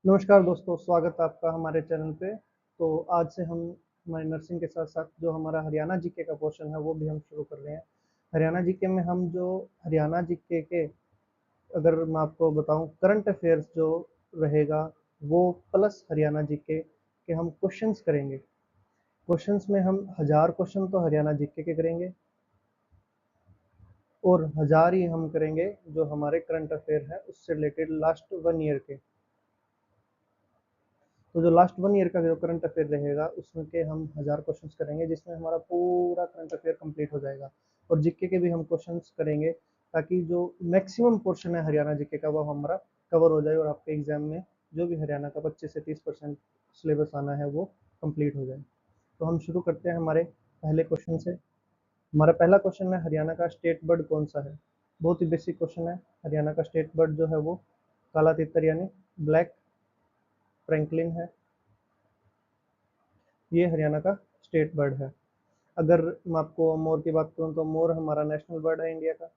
नमस्कार दोस्तों, स्वागत है आपका हमारे चैनल पे। तो आज से हम हमारी नर्सिंग के साथ-साथ जो हमारा हरियाणा जीके का पोर्शन है, वो भी हम शुरू कर रहे हैं। हरियाणा जीके में हम जो हरियाणा जीके के अगर मैं आपको बताऊँ करंट अफ़ेयर्स जो रहेगा, वो प्लस हरियाणा जीके के हम क्वेश्चंस करेंगे। क्वेश्चंस में हम 1000 क्वेश्चन तो हरियाणा जीके के करेंगे और 1000 ही हम करेंगे जो हमारे करंट अफ़ेयर है, उससे रिलेटेड लास्ट 1 ईयर के। तो जो लास्ट 1 ईयर का जो करंट अफेयर रहेगा उसमें के हम 1000 क्वेश्चंस करेंगे जिसमें हमारा पूरा करंट अफेयर कंप्लीट हो जाएगा और जीके के भी हम क्वेश्चंस करेंगे ताकि जो मैक्सिमम पोर्शन है हरियाणा जीके का वो हमारा कवर हो जाए और आपके एग्जाम में जो भी हरियाणा का 25 से 30% सिलेबस आना है वो कंप्लीट हो जाए। तो हम शुरू करते हैं हमारे पहले क्वेश्चन से। हमारा पहला क्वेश्चन है हरियाणा का स्टेट बर्ड कौन सा है। बहुत ही बेसिक क्वेश्चन है। हरियाणा का स्टेट बर्ड जो है वो काला तितर यानी ब्लैक फ्रैंकलिन है। ये हरियाणा का स्टेट बर्ड है। अगर मैं आपको मोर की बात करूं तो मोर हमारा नेशनल बर्ड है इंडिया का।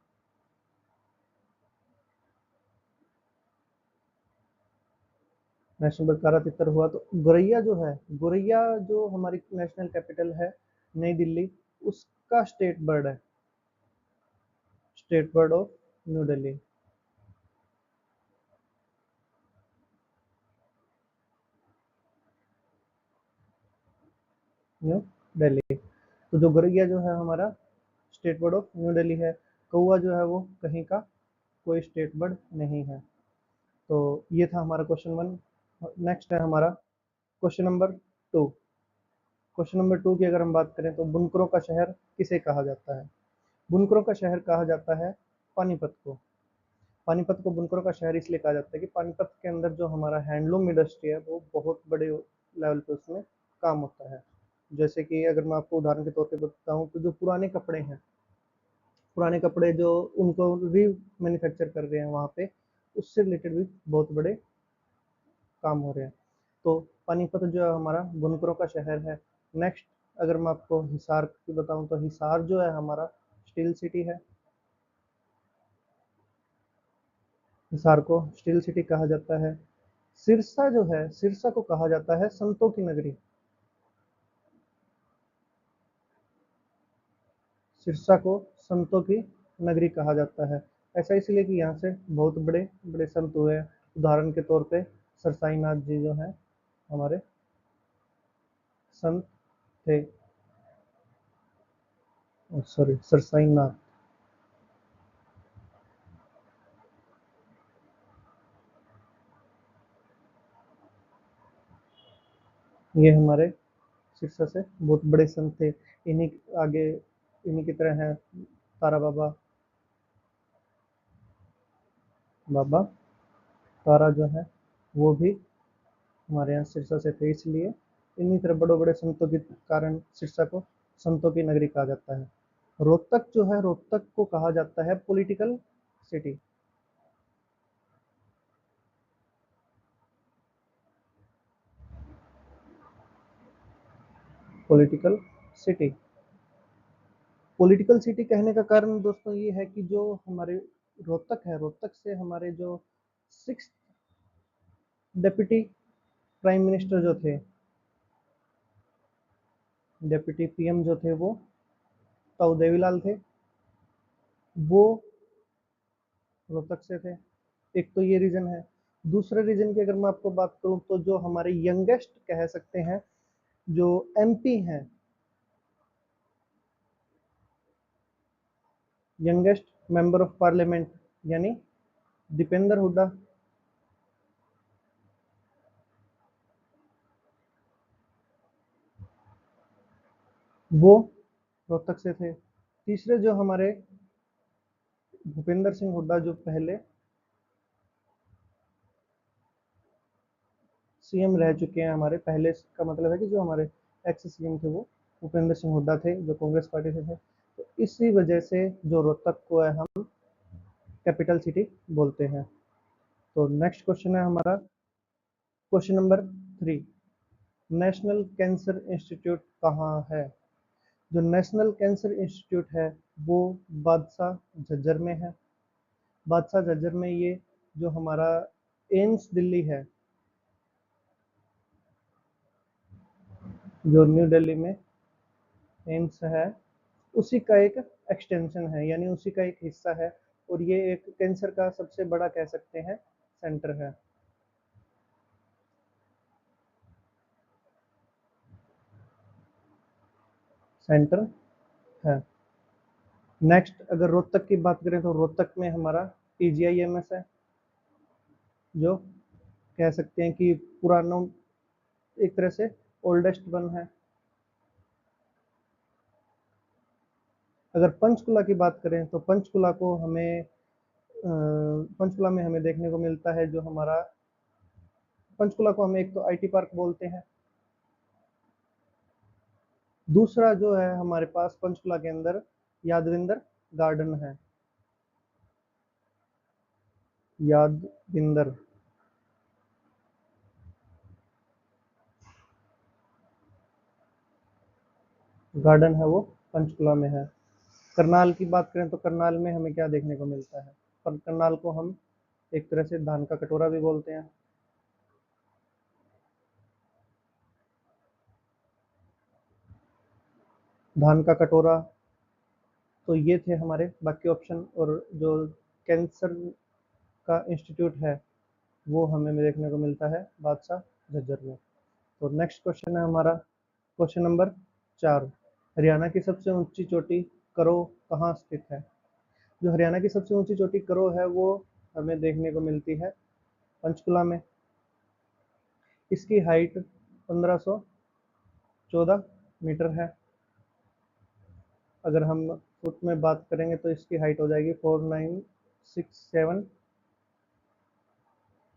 नेशनल बर्ड काला तितर हुआ। तो गोरैया जो है, गोरैया जो हमारी नेशनल कैपिटल है नई दिल्ली, उसका स्टेट बर्ड है, state bird of new Delhi. New Delhi. तो जो गोरैया जो है हमारा state bird of new Delhi है। कौवा जो है वो कहीं का कोई स्टेट बर्ड नहीं है। तो ये था हमारा क्वेश्चन वन। नेक्स्ट है हमारा question number two. Question number two की अगर हम बात करें तो बुनकरों का शहर किसे कहा जाता है। बुनकरों का शहर कहा जाता है पानीपत को। पानीपत को बुनकरों का शहर इसलिए कहा जाता है कि पानीपत के अंदर जो हमारा हैंडलूम इंडस्ट्री है वो बहुत बड़े लेवल पे उसमें काम होता है। जैसे कि अगर मैं आपको उदाहरण के तौर पे बताऊं तो जो पुराने कपड़े हैं, पुराने कपड़े जो उनको री मैन्युफैक्चर कर रहे हैं वहाँ पे, उससे रिलेटेड भी बहुत बड़े काम हो रहे हैं। तो पानीपत जो है हमारा बुनकरों का शहर है। नेक्स्ट अगर मैं आपको हिसार की बताऊं तो हिसार जो है हमारा स्टील सिटी है। हिसार को स्टील सिटी कहा जाता है। सिरसा जो है, सिरसा को कहा जाता है संतों की नगरी। सिरसा को संतों की नगरी कहा जाता है। ऐसा इसलिए कि यहाँ से बहुत बड़े बड़े संत हुए। उदाहरण के तौर पे सरसाई नाथ जी जो हैं हमारे संत थे। सॉरी, सरसाई नाथ। ये हमारे सिरसा से बहुत बड़े संत थे। इन्हीं आगे इन्हीं की तरह हैं तारा बाबा। बाबा तारा जो है वो भी हमारे यहाँ सिरसा से थे, इसलिए इन्हीं तरह बड़े बड़े संतों के कारण सिरसा को संतों की नगरी कहा जाता है। रोहतक जो है, रोहतक को कहा जाता है political city. Political city. Political city कहने का कारण दोस्तों ये है कि जो हमारे रोहतक है, रोहतक से हमारे जो सिक्स डेप्यूटी प्राइम मिनिस्टर जो थे, डेप्यूटी पीएम जो थे वो ताऊ देवीलाल थे। वो रोहतक से थे। एक तो ये रीजन है। दूसरे रीजन की अगर मैं आपको बात करूं तो जो हमारे यंगेस्ट कह सकते हैं जो एमपी हैं, यंगेस्ट मेंबर ऑफ पार्लियामेंट, यानी दीपेंद्र हुड्डा, वो रोहतक से थे। तीसरे जो हमारे भूपेंद्र सिंह हुड्डा जो पहले सीएम रह चुके हैं, हमारे पहले का मतलब है कि जो हमारे एक्स सीएम थे वो भूपेंद्र सिंह हुड्डा थे जो कांग्रेस पार्टी से थे। तो इसी वजह से जो रोहतक को है हम कैपिटल सिटी बोलते हैं। तो नेक्स्ट क्वेश्चन है हमारा question number three. National cancer institute कहाँ है। जो नेशनल कैंसर इंस्टीट्यूट है वो बादशाह झज्जर में है। बादशाह झज्जर में ये जो हमारा एम्स दिल्ली है, जो न्यू दिल्ली में एम्स है उसी का एक एक्सटेंशन है, यानी उसी का एक हिस्सा है, और ये एक कैंसर का सबसे बड़ा कह सकते हैं सेंटर है। सेंटर है। नेक्स्ट अगर रोहतक की बात करें तो रोहतक में हमारा पीजीआईएमएस है, जो कह सकते हैं कि पुराना, एक तरह से ओल्डेस्ट वन है। अगर पंचकुला की बात करें तो पंचकुला को हमें पंचकुला में हमें देखने को मिलता है जो हमारा, पंचकुला को हम एक तो आईटी पार्क बोलते हैं, दूसरा जो है हमारे पास पंचकुला के अंदर यादविंदर गार्डन है। यादविंदर गार्डन है वो पंचकुला में है। करनाल की बात करें तो करनाल में हमें क्या देखने को मिलता है, पर करनाल को हम एक तरह से धान का कटोरा भी बोलते हैं। धान का कटोरा। तो ये थे हमारे बाकी ऑप्शन, और जो कैंसर का इंस्टीट्यूट है वो हमें देखने को मिलता है बादशाह झज्जर में। तो नेक्स्ट क्वेश्चन है हमारा क्वेश्चन नंबर 4। हरियाणा की सबसे ऊंची चोटी करो कहाँ स्थित है? जो हरियाणा की सबसे ऊंची चोटी करो है वो हमें देखने को मिलती है पंचकुला में। इसकी हाइट 1514 मीटर है। अगर हम फुट में बात करेंगे तो इसकी हाइट हो जाएगी 4967।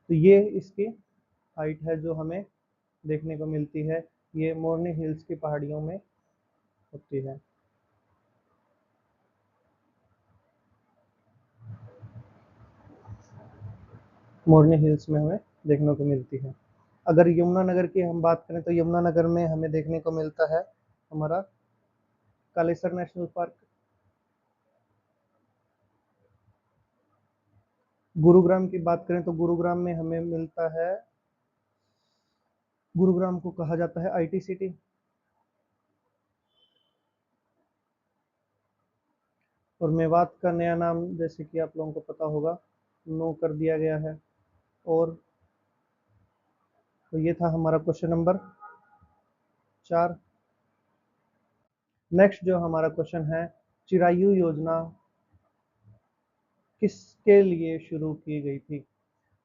तो ये इसकी हाइट है जो हमें देखने को मिलती है। ये मोरनी हिल्स की पहाड़ियों में होती है। मोरनी हिल्स में हमें देखने को मिलती है। अगर यमुनानगर की हम बात करें तो यमुनानगर में हमें देखने को मिलता है हमारा कालेसर नेशनल पार्क। गुरुग्राम की बात करें तो गुरुग्राम में हमें मिलता है, गुरुग्राम को कहा जाता है आईटी सिटी। और मेवात का नया नाम जैसे कि आप लोगों को पता होगा नो कर दिया गया है। और तो ये था हमारा क्वेश्चन नंबर 4। नेक्स्ट जो हमारा क्वेश्चन है, चिरायु योजना किसके लिए शुरू की गई थी?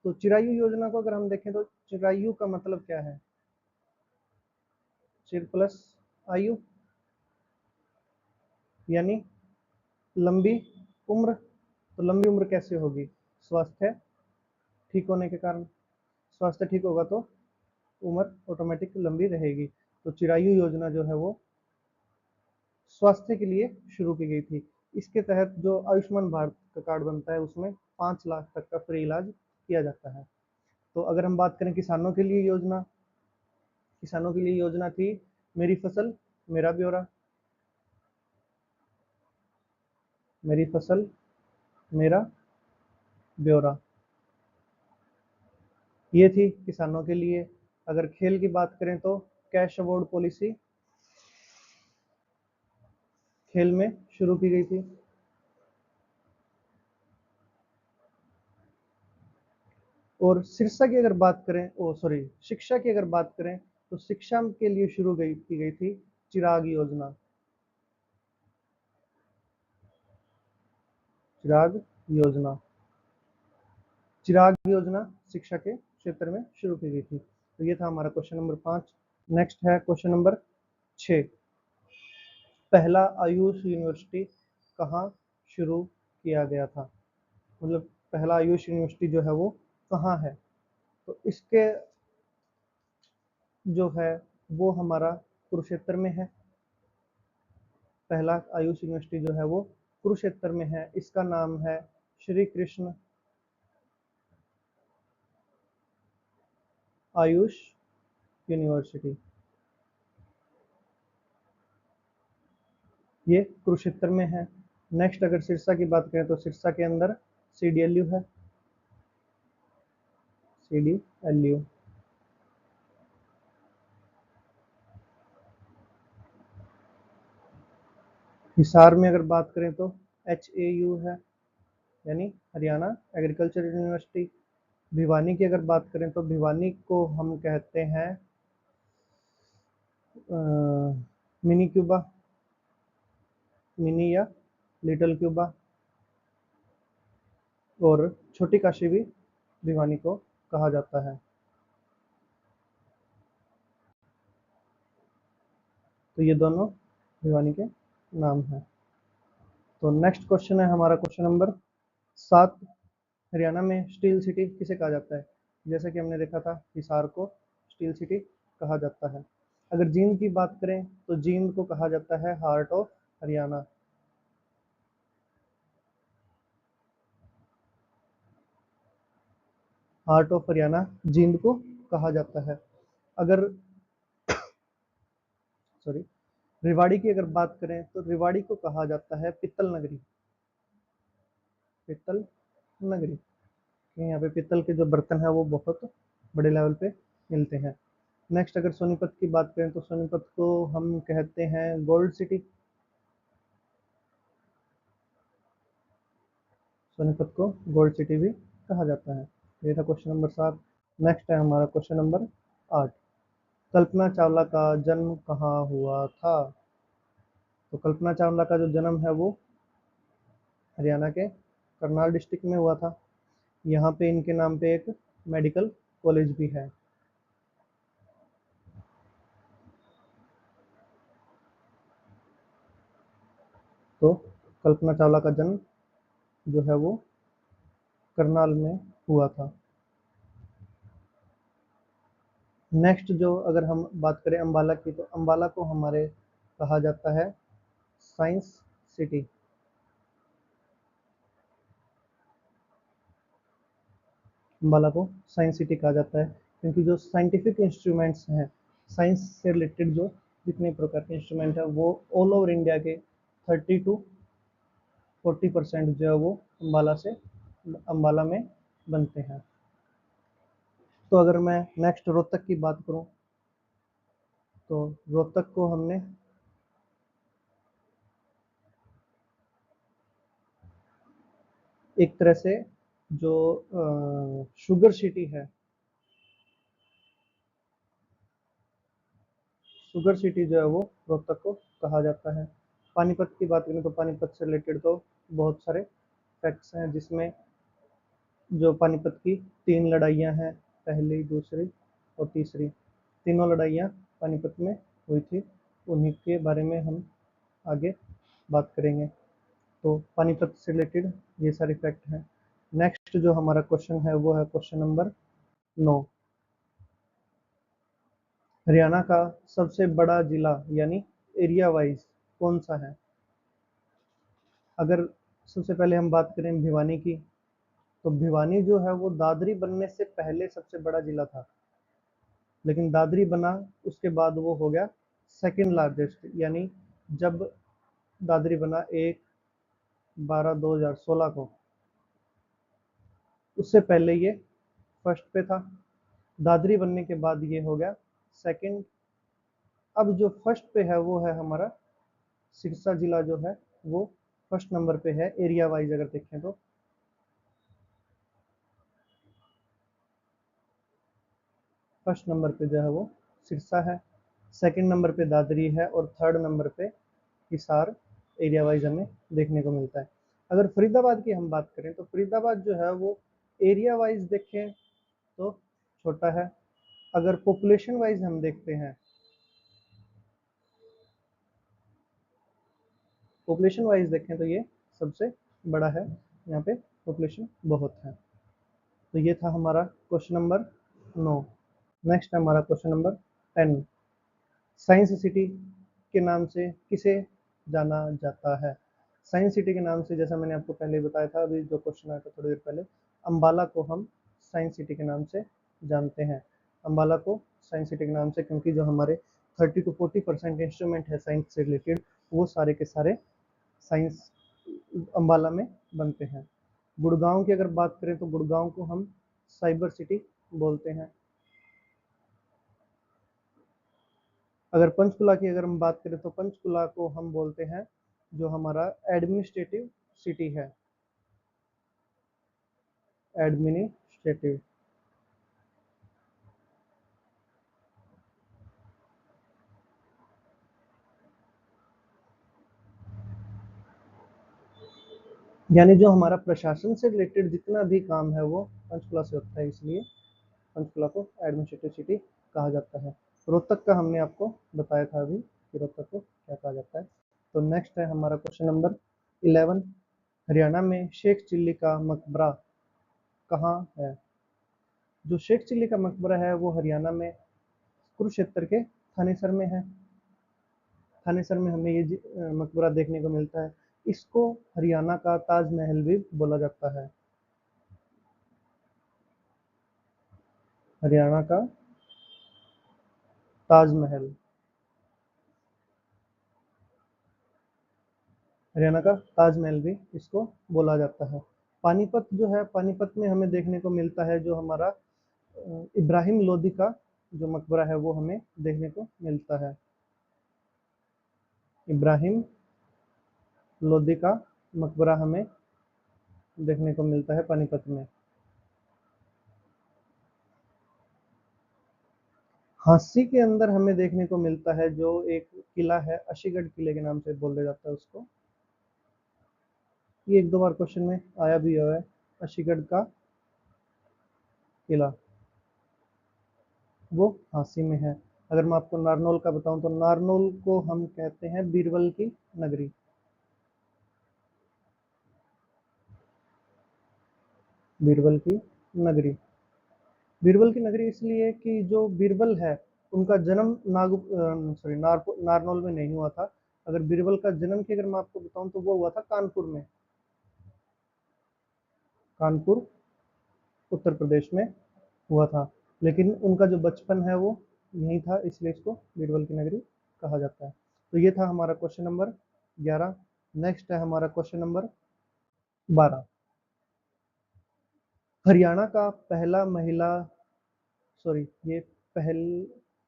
तो चिरायु योजना को अगर हम देखें तो चिरायु का मतलब क्या है? चिर प्लस आयु, यानी लंबी उम्र। तो लंबी उम्र कैसे होगी? स्वास्थ्य ठीक होने के कारण। स्वास्थ्य ठीक होगा तो उम्र ऑटोमेटिक लंबी रहेगी। तो चिरायु योजना जो है वो स्वास्थ्य के लिए शुरू की गई थी। इसके तहत जो आयुष्मान भारत का कार्ड बनता है उसमें 5 लाख तक का फ्री इलाज किया जाता है। तो अगर हम बात करें किसानों के लिए योजना, किसानों के लिए योजना थी मेरी फसल मेरा ब्यौरा। मेरी फसल मेरा ब्यौरा, ये थी किसानों के लिए। अगर खेल की बात करें तो कैश अवार्ड पॉलिसी खेल में शुरू की गई थी। और शिक्षा की अगर बात करें, ओ सॉरी, शिक्षा की अगर बात करें तो शिक्षा के लिए शुरू गई की गई थी चिराग योजना। चिराग योजना, चिराग योजना शिक्षा के क्षेत्र में शुरू की गई थी। तो ये था हमारा क्वेश्चन नंबर 5। नेक्स्ट है क्वेश्चन नंबर 6। पहला आयुष यूनिवर्सिटी कहाँ शुरू किया गया था? मतलब पहला आयुष यूनिवर्सिटी जो है वो कहाँ है? तो इसके जो है वो हमारा कुरुक्षेत्र में है। पहला आयुष यूनिवर्सिटी जो है वो कुरुक्षेत्र में है। इसका नाम है श्री कृष्ण आयुष यूनिवर्सिटी। ये कुरुक्षेत्र में है। नेक्स्ट अगर सिरसा की बात करें तो सिरसा के अंदर सीडीएलयू है। सीडीएलयू। हिसार में अगर बात करें तो HAU है, यानी हरियाणा एग्रीकल्चर यूनिवर्सिटी। भिवानी की अगर बात करें तो भिवानी को हम कहते हैं मिनी क्यूबा, मिनी या लिटिल क्यूबा। और छोटी काशी भी भिवानी को कहा जाता है। तो ये दोनों भिवानी के नाम हैं। तो नेक्स्ट क्वेश्चन है हमारा क्वेश्चन नंबर 7। हरियाणा में स्टील सिटी किसे कहा जाता है? जैसे कि हमने देखा था हिसार को स्टील सिटी कहा जाता है। अगर जींद की बात करें तो जींद को कहा जाता है heart of Haryana. Heart of Haryana Jind को कहा जाता है। अगर सॉरी रेवाड़ी की अगर बात करें तो रेवाड़ी को कहा जाता है पित्तल नगरी। पित्तल नगरी, यहाँ पे पित्तल के जो बर्तन है वो बहुत बड़े लेवल पे मिलते हैं। नेक्स्ट अगर सोनीपत की बात करें तो सोनीपत को हम कहते हैं गोल्ड सिटी। सोनीपत को गोल्ड सिटी भी कहा जाता है। ये था क्वेश्चन नंबर 7। नेक्स्ट है हमारा क्वेश्चन नंबर 8। कल्पना चावला का जन्म कहाँ हुआ था? तो कल्पना चावला का जो जन्म है वो हरियाणा के करनाल डिस्ट्रिक्ट में हुआ था। यहाँ पे इनके नाम पे एक मेडिकल कॉलेज भी है। तो कल्पना चावला का जन्म जो है वो करनाल में हुआ था। नेक्स्ट जो अगर हम बात करें अंबाला की तो अंबाला को हमारे कहा जाता है साइंस सिटी। अंबाला को साइंस सिटी कहा जाता है क्योंकि जो साइंटिफिक इंस्ट्रूमेंट्स हैं, साइंस से रिलेटेड जो जितने प्रकार के इंस्ट्रूमेंट है वो ऑल ओवर इंडिया के 30 to 40% जो है वो अंबाला में बनते हैं। तो अगर मैं नेक्स्ट रोहतक की बात करूं तो रोहतक को हमने एक तरह से जो शुगर सिटी है, शुगर सिटी जो है वो रोहतक को कहा जाता है। पानीपत की बात करें तो पानीपत से रिलेटेड तो बहुत सारे फैक्ट्स हैं, जिसमें जो पानीपत की 3 लड़ाइयाँ हैं, पहली दूसरी और तीसरी, तीनों लड़ाइयाँ पानीपत में हुई थी। उन्हीं के बारे में हम आगे बात करेंगे। तो पानीपत से रिलेटेड ये सारे फैक्ट हैं। नेक्स्ट जो हमारा क्वेश्चन है वो है क्वेश्चन नंबर 9। हरियाणा का सबसे बड़ा जिला यानी एरिया वाइज कौन सा है? अगर सबसे पहले हम बात करें भिवानी की तो भिवानी जो है वो दादरी बनने से पहले सबसे बड़ा जिला था, लेकिन दादरी बना उसके बाद वो हो गया सेकंड लार्जेस्ट। यानी जब दादरी बना 1/12/2016 को, उससे पहले ये फर्स्ट पे था। दादरी बनने के बाद ये हो गया सेकंड। अब जो फर्स्ट पे है वो है हमारा सिरसा जिला जो है वो फर्स्ट नंबर पे है एरिया वाइज अगर देखें तो। फर्स्ट नंबर पे जो है वो सिरसा है, सेकंड नंबर पे दादरी है और थर्ड नंबर पे हिसार एरिया वाइज हमें देखने को मिलता है। अगर फरीदाबाद की हम बात करें तो फरीदाबाद जो है वो एरिया वाइज देखें तो छोटा है। अगर पॉपुलेशन वाइज हम देखते हैं, पॉपुलेशन वाइज देखें तो ये सबसे बड़ा है, यहाँ पे पॉपुलेशन बहुत है। तो ये था हमारा क्वेश्चन नंबर 9। नेक्स्ट है हमारा क्वेश्चन नंबर 10। साइंस सिटी के नाम से किसे जाना जाता है? साइंस सिटी के नाम से, जैसा मैंने आपको पहले बताया था, अभी जो क्वेश्चन आया था थोड़ी देर पहले, अंबाला को हम साइंस सिटी के नाम से जानते हैं। अंबाला को साइंस सिटी के नाम से क्योंकि जो हमारे 30 to 40% इंस्ट्रूमेंट है साइंस से रिलेटेड वो सारे के सारे साइंस अंबाला में बनते हैं। गुड़गांव की अगर बात करें तो गुड़गांव को हम साइबर सिटी बोलते हैं। अगर पंचकुला की अगर हम बात करें तो पंचकुला को हम बोलते हैं जो हमारा एडमिनिस्ट्रेटिव सिटी है, एडमिनिस्ट्रेटिव। यानी जो हमारा प्रशासन से रिलेटेड जितना भी काम है वो पंचकुला से होता है, इसलिए पंचकुला को एडमिनिस्ट्रेटिव सिटी कहा जाता है। रोहतक का हमने आपको बताया था अभी कि रोहतक को क्या कहा जाता है। तो नेक्स्ट है हमारा क्वेश्चन नंबर 11। हरियाणा में शेख चिल्ली का मकबरा कहाँ है? जो शेख चिल्ली का मकबरा है वो हरियाणा में कुरुक्षेत्र के थानेसर में है। थानेसर में हमें ये मकबरा देखने को मिलता है। इसको हरियाणा का ताजमहल भी बोला जाता है। हरियाणा का ताजमहल, हरियाणा का ताजमहल भी इसको बोला जाता है। पानीपत जो है, पानीपत में हमें देखने को मिलता है जो हमारा इब्राहिम लोदी का जो मकबरा है वो हमें देखने को मिलता है। इब्राहिम लोदी का मकबरा हमें देखने को मिलता है पानीपत में। झांसी के अंदर हमें देखने को मिलता है जो एक किला है, अशीगढ़ किले के नाम से बोला जाता है उसको। ये एक दो बार क्वेश्चन में आया भी हुआ है, अशीगढ़ का किला, वो झांसी में है। अगर मैं आपको नारनौल का बताऊं तो नारनौल को हम कहते हैं बीरबल की नगरी। बीरबल की नगरी, बीरबल की नगरी इसलिए कि जो बीरबल है उनका जन्म नारनौल में नहीं हुआ था। अगर बीरबल का जन्म की अगर मैं आपको बताऊं तो वो हुआ था कानपुर में, कानपुर उत्तर प्रदेश में हुआ था। लेकिन उनका जो बचपन है वो यहीं था, इसलिए इसको बीरबल की नगरी कहा जाता है। तो ये था हमारा क्वेश्चन नंबर 11। नेक्स्ट है हमारा क्वेश्चन नंबर 12। हरियाणा का पहला महिला सॉरी ये पहल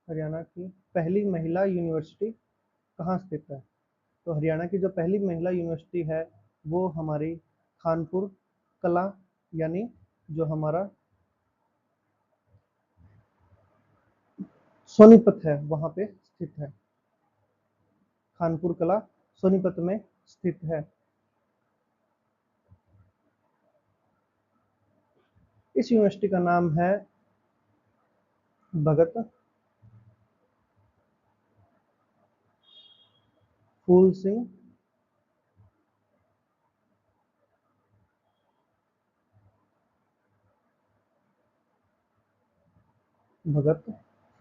हरियाणा की पहली महिला यूनिवर्सिटी कहाँ स्थित है? तो हरियाणा की जो पहली महिला यूनिवर्सिटी है वो हमारी खानपुर कला, यानी जो हमारा सोनीपत है वहां पे स्थित है। खानपुर कला सोनीपत में स्थित है। इस यूनिवर्सिटी का नाम है भगत फूल सिंह भगत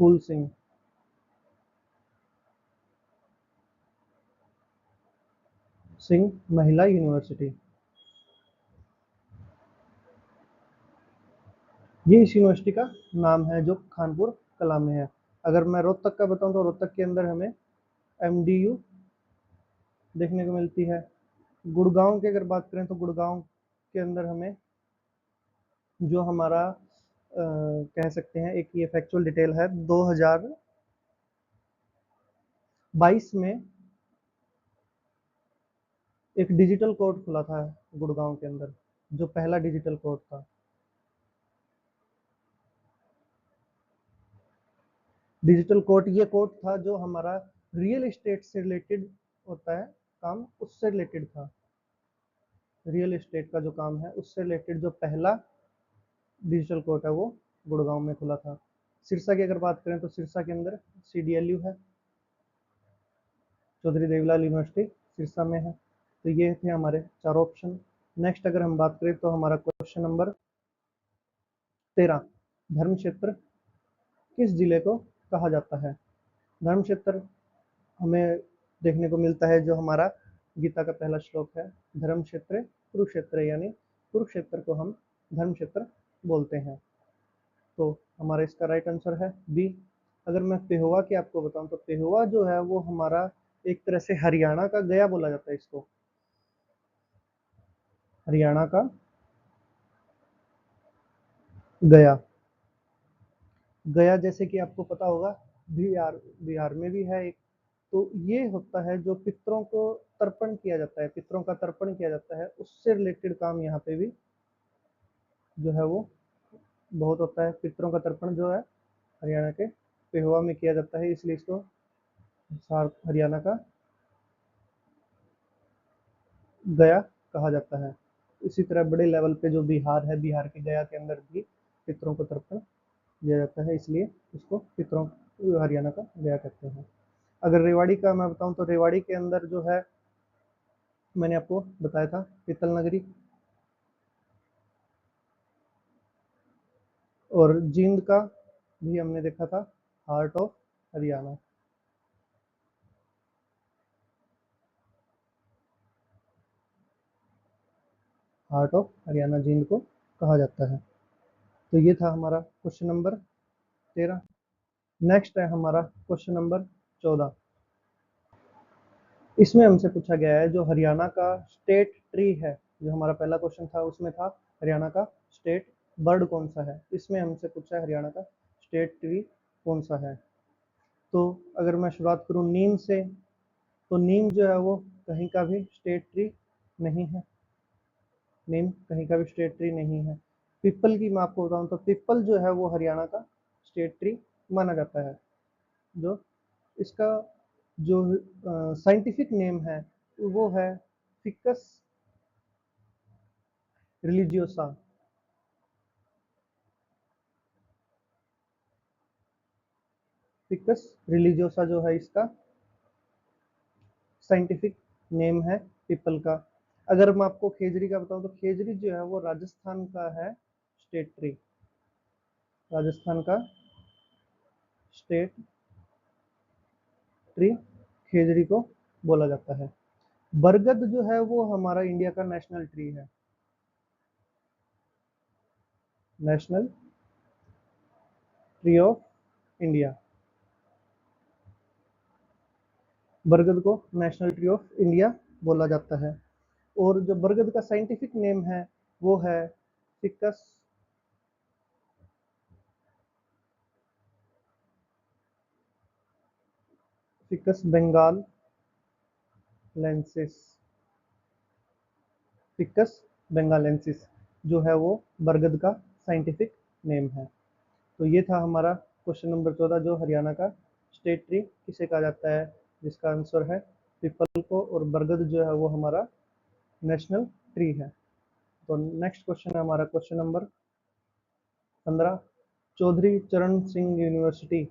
फूल सिंह महिला यूनिवर्सिटी। ये इस यूनिवर्सिटी का नाम है जो खानपुर कला में है। अगर मैं रोहतक का बताऊं तो रोहतक के अंदर हमें एमडीयू देखने को मिलती है। गुड़गांव की अगर बात करें तो गुड़गांव के अंदर हमें जो हमारा कह सकते हैं, एक ये फैक्चुअल डिटेल है, 2022 में एक डिजिटल कोर्ट खुला था गुड़गांव के अंदर, जो पहला डिजिटल कोर्ट था। डिजिटल कोर्ट ये कोर्ट था जो हमारा रियल एस्टेट से रिलेटेड होता है काम, उससे रिलेटेड था। रियल एस्टेट का जो काम है उससे रिलेटेड जो पहला डिजिटल कोर्ट है वो गुड़गांव में खुला था। सिरसा की अगर बात करें तो सिरसा के अंदर सीडीएलयू है, चौधरी देवीलाल यूनिवर्सिटी सिरसा में है। तो ये थे हमारे चार ऑप्शन। नेक्स्ट अगर हम बात करें तो हमारा क्वेश्चन नंबर 13। धर्म क्षेत्र किस जिले को कहा जाता है? धर्म क्षेत्र हमें देखने को मिलता है जो हमारा गीता का पहला श्लोक है, धर्म क्षेत्र कुरुक्षेत्र, यानी कुरुक्षेत्र को हम धर्म क्षेत्र बोलते हैं। तो हमारा इसका राइट आंसर है बी। अगर मैं पेहोवा की आपको बताऊं तो पेहोवा जो है वो हमारा एक तरह से हरियाणा का गया बोला जाता है इसको। हरियाणा का गया, गया जैसे कि आपको पता होगा बिहार, बिहार में भी है एक, तो ये होता है जो पितरों को तर्पण किया जाता है, पितरों का तर्पण किया जाता है, उससे रिलेटेड काम यहाँ पे भी जो है वो बहुत होता है। पितरों का तर्पण जो है हरियाणा के पेहोवा में किया जाता है, इसलिए इसको हरियाणा का गया कहा जाता है। इसी तरह बड़े लेवल पे जो बिहार है, बिहार के गया के अंदर भी पितरों को तर्पण दिया जाता है, इसलिए इसको पितरों हरियाणा का गया कहते हैं। अगर रेवाड़ी का मैं बताऊं तो रेवाड़ी के अंदर जो है मैंने आपको बताया था पीतल नगरी, और जींद का भी हमने देखा था heart of Haryana. Heart of Haryana Jind को कहा जाता है। तो ये था हमारा क्वेश्चन नंबर 13। नेक्स्ट है हमारा क्वेश्चन नंबर 14। इसमें हमसे पूछा गया है जो हरियाणा का स्टेट ट्री है, जो हमारा पहला क्वेश्चन था उसमें था हरियाणा का स्टेट बर्ड कौन सा है, इसमें हमसे पूछा है हरियाणा का स्टेट ट्री कौन सा है। तो अगर मैं शुरुआत करूं नीम से, तो नीम जो है वो कहीं का भी स्टेट ट्री नहीं है, नीम कहीं का भी स्टेट ट्री नहीं है। पीपल की मैं आपको बताऊं तो पीपल जो है वो हरियाणा का स्टेट ट्री माना जाता है। जो इसका जो साइंटिफिक नेम है वो है फिकस रिलीजियोसा। फिकस रिलीजियोसा जो है इसका साइंटिफिक नेम है पीपल का। अगर मैं आपको खेजड़ी का बताऊं तो खेजड़ी जो है वो राजस्थान का है स्टेट ट्री, राजस्थान का स्टेट ट्री खेजड़ी को बोला जाता है। बरगद जो है वो हमारा इंडिया का नेशनल ट्री है, नेशनल ट्री ऑफ इंडिया। बरगद को नेशनल ट्री ऑफ इंडिया बोला जाता है। और जो बरगद का साइंटिफिक नेम है वो है ficus ficus benghalensis, ficus benghalensis जो है वो बरगद का साइंटिफिक नेम है। तो ये था हमारा क्वेश्चन नंबर 14, जो हरियाणा का स्टेट ट्री किसे कहा जाता है, जिसका आंसर है पीपल को, और बरगद जो है वो हमारा नेशनल ट्री है। तो नेक्स्ट क्वेश्चन है हमारा क्वेश्चन नंबर 15। चौधरी चरण सिंह यूनिवर्सिटी,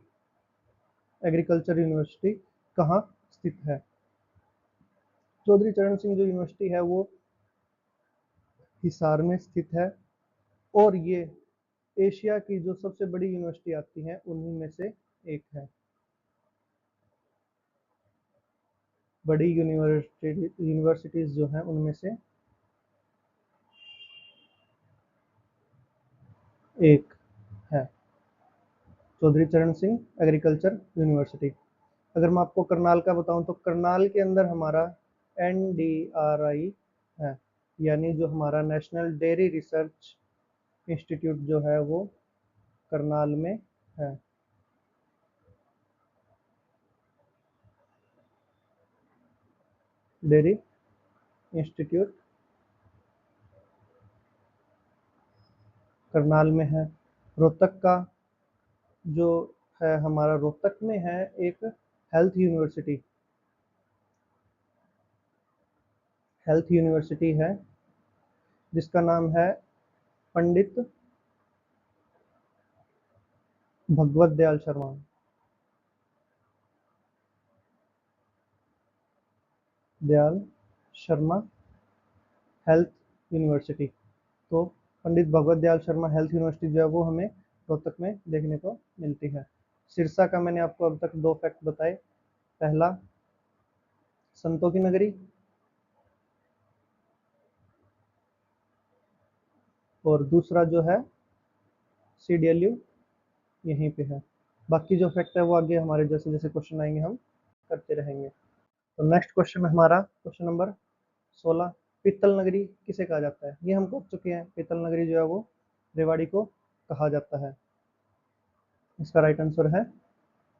एग्रीकल्चर यूनिवर्सिटी कहाँ स्थित है। चौधरी चरण सिंह जो यूनिवर्सिटी है वो हिसार में स्थित है, और ये एशिया की जो सबसे बड़ी यूनिवर्सिटी आती है उन्हीं में से एक है। बड़ी यूनिवर्सिटीज जो हैं उनमें से एक है चौधरी चरण सिंह एग्रीकल्चर यूनिवर्सिटी। अगर मैं आपको करनाल का बताऊं तो करनाल के अंदर हमारा NDRI है, यानी जो हमारा नेशनल डेयरी रिसर्च इंस्टीट्यूट जो है वो करनाल में है। डेयरी इंस्टीट्यूट करनाल में है। रोहतक का जो है हमारा, रोहतक में है एक हेल्थ यूनिवर्सिटी, हेल्थ यूनिवर्सिटी है जिसका नाम है पंडित भगवत दयाल शर्मा, दयाल शर्मा हेल्थ यूनिवर्सिटी। तो पंडित भगवत दयाल शर्मा हेल्थ यूनिवर्सिटी जो है वो हमें रोहतक में देखने को मिलती है। सिरसा का मैंने आपको अब तक दो फैक्ट बताए, पहला संतों की नगरी, और दूसरा जो है CDLU यहीं पे है। बाकी जो फैक्ट है वो आगे हमारे जैसे जैसे क्वेश्चन आएंगे हम करते रहेंगे। तो नेक्स्ट क्वेश्चन हमारा क्वेश्चन नंबर 16। पीतल नगरी किसे कहा जाता है, ये हम पढ़ चुके हैं। पीतल नगरी जो है वो रेवाड़ी को कहा जाता है। इसका राइट आंसर है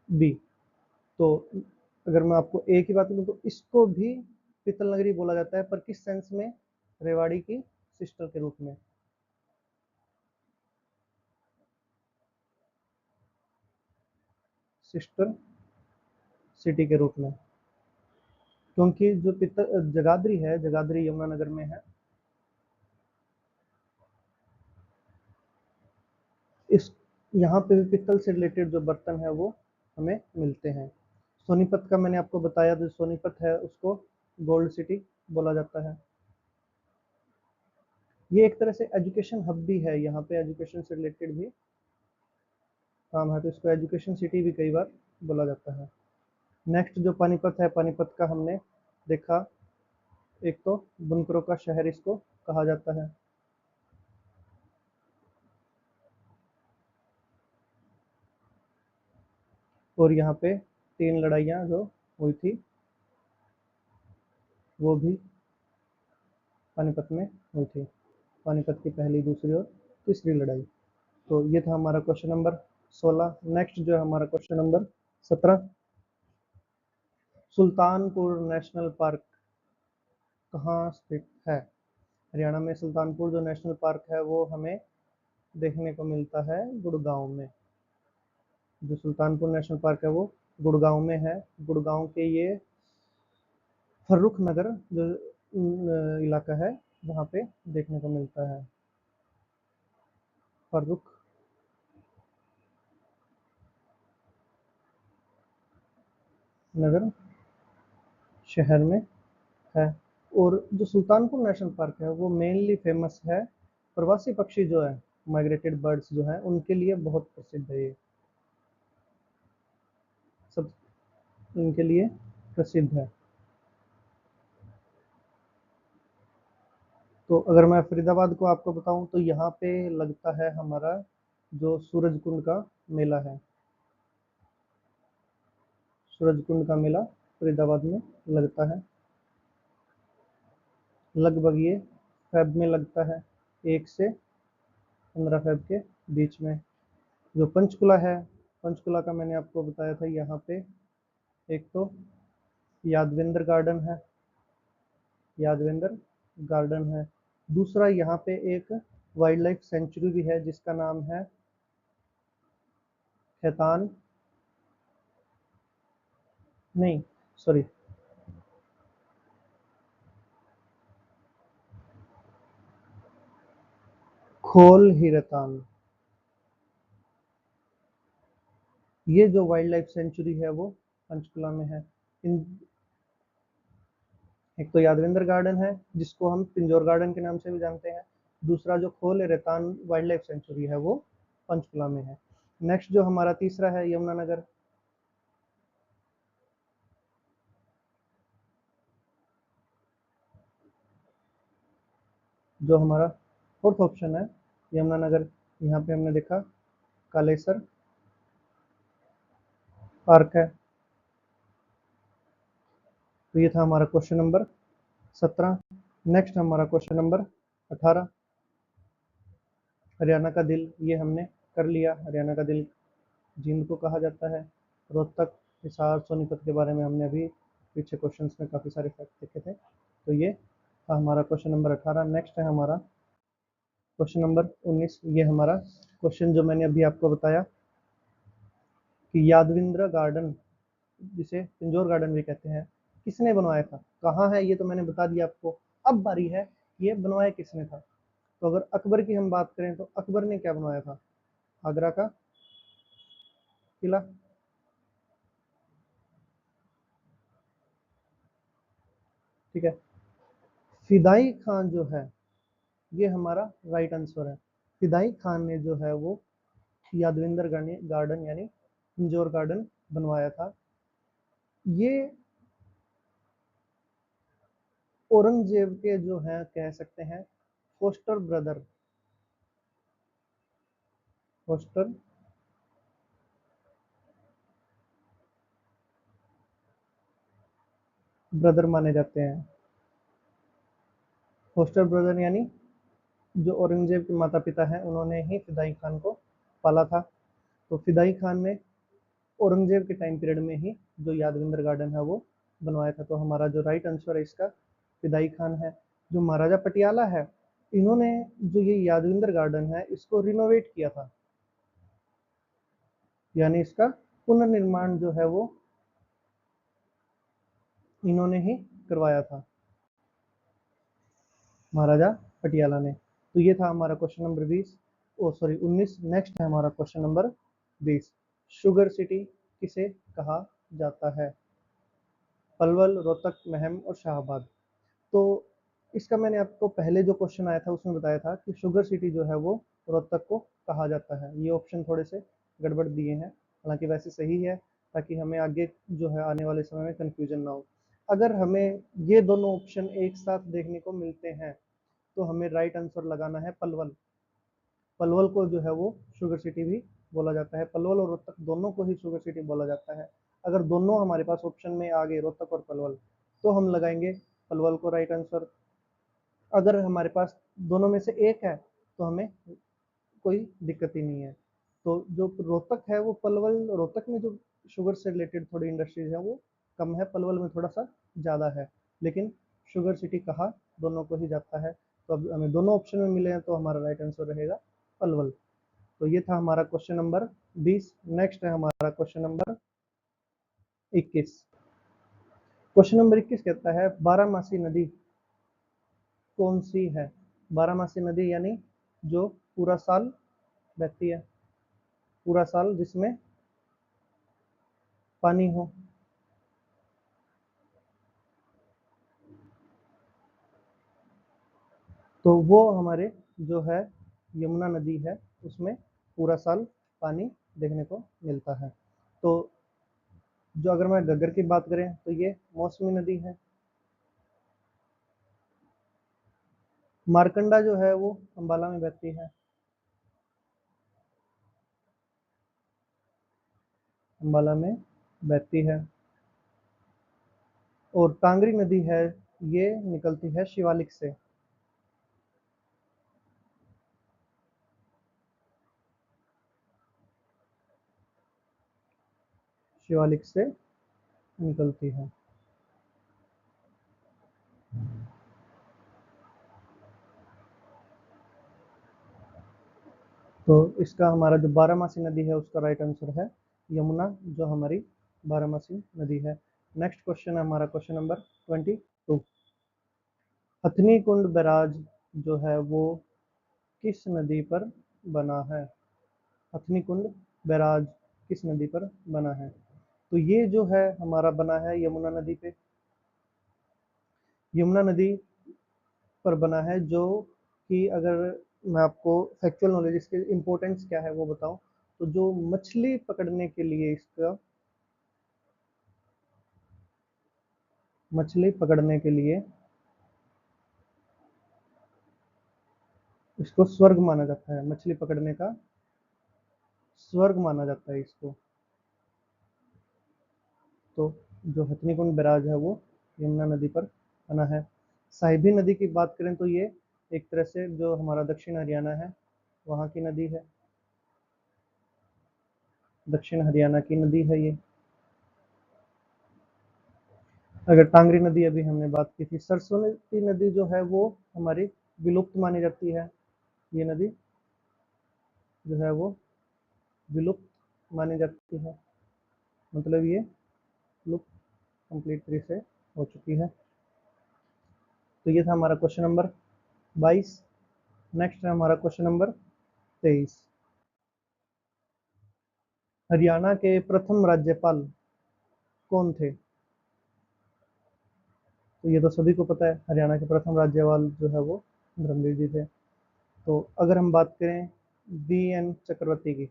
बी। तो अगर मैं आपको ए की बात करूँ तो इसको भी पीतल नगरी बोला जाता है, पर किस सेंस में? रेवाड़ी की सिस्टर के रूप में। सिस्टर सिटी के रूप में, क्योंकि जो पित्तल जगाधरी है, जगाधरी यमुनानगर में है। इस यहाँ पे भी पित्तल से रिलेटेड जो बर्तन है वो हमें मिलते हैं। सोनीपत का मैंने आपको बताया, जो सोनीपत है उसको गोल्ड सिटी बोला जाता है। ये एक तरह से एजुकेशन हब भी है, यहाँ पे एजुकेशन से रिलेटेड भी काम है, तो इसको एजुकेशन सिटी भी कई बार बोला जाता है। नेक्स्ट जो पानीपत है, पानीपत का हमने देखा, एक तो बुनकरों का शहर इसको कहा जाता है। और यहाँ पे 3 लड़ाइयाँ जो हुई थी वो भी पानीपत में हुई थी। पानीपत की पहली, दूसरी और तीसरी लड़ाई। तो ये था हमारा क्वेश्चन नंबर 16। नेक्स्ट जो है हमारा question number 17, Sultanpur national park कहाँ स्थित है? हरियाणा में सुल्तानपुर जो नेशनल पार्क है वो हमें देखने को मिलता है गुड़गांव में। जो सुल्तानपुर नेशनल पार्क है वो गुड़गांव में है। गुड़गांव के ये फर्रुख नगर जो इलाका है वहाँ पे देखने को मिलता है। फर्रुख नगर शहर में है। और जो सुल्तानपुर नेशनल पार्क है वो मेनली फेमस है, प्रवासी पक्षी जो है, माइग्रेटेड बर्ड्स जो हैं उनके लिए बहुत प्रसिद्ध है। ये सब इनके लिए प्रसिद्ध है। तो अगर मैं फरीदाबाद को आपको बताऊं तो यहाँ पे लगता है हमारा जो सूरज कुंड का मेला है। सूरज कुंड का मेला फरीदाबाद में लगता है। लगभग ये फेब में लगता है, 1 से 15 फेब के बीच में। जो पंचकुला है, पंचकुला का मैंने आपको बताया था, यहाँ पे एक तो यादवेंद्र गार्डन है, यादवेंद्र गार्डन है। दूसरा यहाँ पे एक वाइल्ड लाइफ सेंचुरी भी है जिसका नाम है खेतान, नहीं सॉरी, खोल हिरतान। ये जो वाइल्ड लाइफ सेंचुरी है वो पंचकुला में है। इन एक तो यादवेंद्र गार्डन है जिसको हम पिंजौर गार्डन के नाम से भी जानते हैं। दूसरा जो खोल रेतान वाइल्ड लाइफ सेंचुरी है वो पंचकुला में है। नेक्स्ट जो हमारा तीसरा है यमुनानगर। जो हमारा फोर्थ ऑप्शन है यमुनानगर, यहाँ पे हमने देखा कालेसर पार्क है। तो ये था हमारा क्वेश्चन नंबर 17। नेक्स्ट हमारा क्वेश्चन नंबर 18, हरियाणा का दिल, ये हमने कर लिया। हरियाणा का दिल जींद को कहा जाता है। रोहतक, हिसार, सोनीपत के बारे में हमने अभी पीछे क्वेश्चंस में काफ़ी सारे फैक्ट देखे थे। तो ये था हमारा क्वेश्चन नंबर 18। नेक्स्ट है हमारा क्वेश्चन नंबर 19। ये हमारा क्वेश्चन जो मैंने अभी आपको बताया कि यादविंद्र गार्डन, जिसे पिंजौर गार्डन भी कहते हैं, किसने बनवाया था, कहाँ है, ये तो मैंने बता दिया आपको। अब बारी है ये बनवाया किसने था। तो अगर अकबर की हम बात करें तो अकबर ने क्या बनवाया था? आगरा का किला। ठीक है। फिदाई खान जो है ये हमारा राइट आंसर है। फिदाई खान ने जो है वो यादविंदर गार्डन यानी पिंजौर गार्डन बनवाया था। ये औरंगजेब के जो हैं कह सकते हैं फोस्टर ब्रदर, फोस्टर ब्रदर माने जाते हैं। फोस्टर ब्रदर यानी जो औरंगजेब के माता पिता हैं उन्होंने ही फिदाई खान को पाला था। तो फिदाई खान ने औरंगजेब के टाइम पीरियड में ही जो यादविंदर गार्डन है वो बनवाया था। तो हमारा जो राइट आंसर है इसका फिदाई खान है। जो महाराजा पटियाला है, इन्होंने जो ये यादविंदर गार्डन है इसको रिनोवेट किया था, यानी इसका पुनर्निर्माण जो है वो इन्होंने ही करवाया था, महाराजा पटियाला ने। तो ये था हमारा क्वेश्चन नंबर 20, ओ सॉरी 19। नेक्स्ट है हमारा क्वेश्चन नंबर 20। शुगर सिटी किसे कहा जाता है? पलवल, रोहतक, महम और शाहबाद। तो इसका मैंने आपको पहले जो क्वेश्चन आया था उसमें बताया था कि शुगर सिटी जो है वो रोहतक को कहा जाता है। ये ऑप्शन थोड़े से गड़बड़ दिए हैं, हालांकि वैसे सही है, ताकि हमें आगे जो है आने वाले समय में कंफ्यूजन ना हो। अगर हमें ये दोनों ऑप्शन एक साथ देखने को मिलते हैं तो हमें राइट आंसर लगाना है पलवल। पलवल को जो है वो शुगर सिटी भी बोला जाता है। पलवल और रोहतक दोनों को ही शुगर सिटी बोला जाता है। अगर दोनों हमारे पास ऑप्शन में आ गए, रोहतक और पलवल, तो हम लगाएंगे पलवल को राइट आंसर। अगर हमारे पास दोनों में से एक है तो हमें कोई दिक्कत ही नहीं है। तो जो रोहतक है वो पलवल, रोहतक में जो शुगर से रिलेटेड थोड़ी इंडस्ट्रीज है वो कम है, पलवल में थोड़ा सा ज़्यादा है, लेकिन शुगर सिटी कहा दोनों को ही जाता है। तो अब हमें दोनों ऑप्शन में मिले हैं तो हमारा राइट आंसर रहेगा पलवल। तो ये था हमारा क्वेश्चन नंबर 20। नेक्स्ट है हमारा क्वेश्चन नंबर 21। क्वेश्चन नंबर 21 कहता है बारामासी नदी कौन सी है? बारामासी नदी यानी जो पूरा साल बहती है, पूरा साल जिसमें पानी हो। तो वो हमारे जो है यमुना नदी है, उसमें पूरा साल पानी देखने को मिलता है। तो जो अगर मैं घग्गर की बात करें तो ये मौसमी नदी है। मारकंडा जो है वो अंबाला में बहती है, अंबाला में बहती है। और कांगरी नदी है, ये निकलती है शिवालिक से, शिवालिक से निकलती है। तो इसका हमारा जो बारामासी नदी है उसका राइट आंसर है यमुना, जो हमारी बारामासी नदी है। नेक्स्ट क्वेश्चन है हमारा क्वेश्चन नंबर 22। हथनी कुंड बैराज जो है वो किस नदी पर बना है? हथनी कुंड बैराज किस नदी पर बना है? तो ये जो है हमारा बना है यमुना नदी पे, यमुना नदी पर बना है। जो कि अगर मैं आपको फैक्चुअल नॉलेज इसके इम्पोर्टेंस क्या है वो बताऊं, तो जो मछली पकड़ने के लिए इसका, मछली पकड़ने के लिए इसको स्वर्ग माना जाता है, मछली पकड़ने का स्वर्ग माना जाता है इसको। तो जो हथनी कुंड बैराज है वो यमुना नदी पर बना है। साहिबी नदी की बात करें तो ये एक तरह से जो हमारा दक्षिण हरियाणा है वहाँ की नदी है, दक्षिण हरियाणा की नदी है ये। अगर टांगरी नदी अभी हमने बात की थी, सरस्वती नदी जो है वो हमारी विलुप्त मानी जाती है। ये नदी जो है वो विलुप्त मानी जाती है, मतलब ये लुप्त कंप्लीट तरह से हो चुकी है। तो ये था हमारा क्वेश्चन नंबर 22। नेक्स्ट है हमारा क्वेश्चन नंबर 23। हरियाणा के प्रथम राज्यपाल कौन थे? तो ये तो सभी को पता है, हरियाणा के प्रथम राज्यपाल जो है वो धर्मवीर जी थे। तो अगर हम बात करें बी एन चक्रवर्ती की,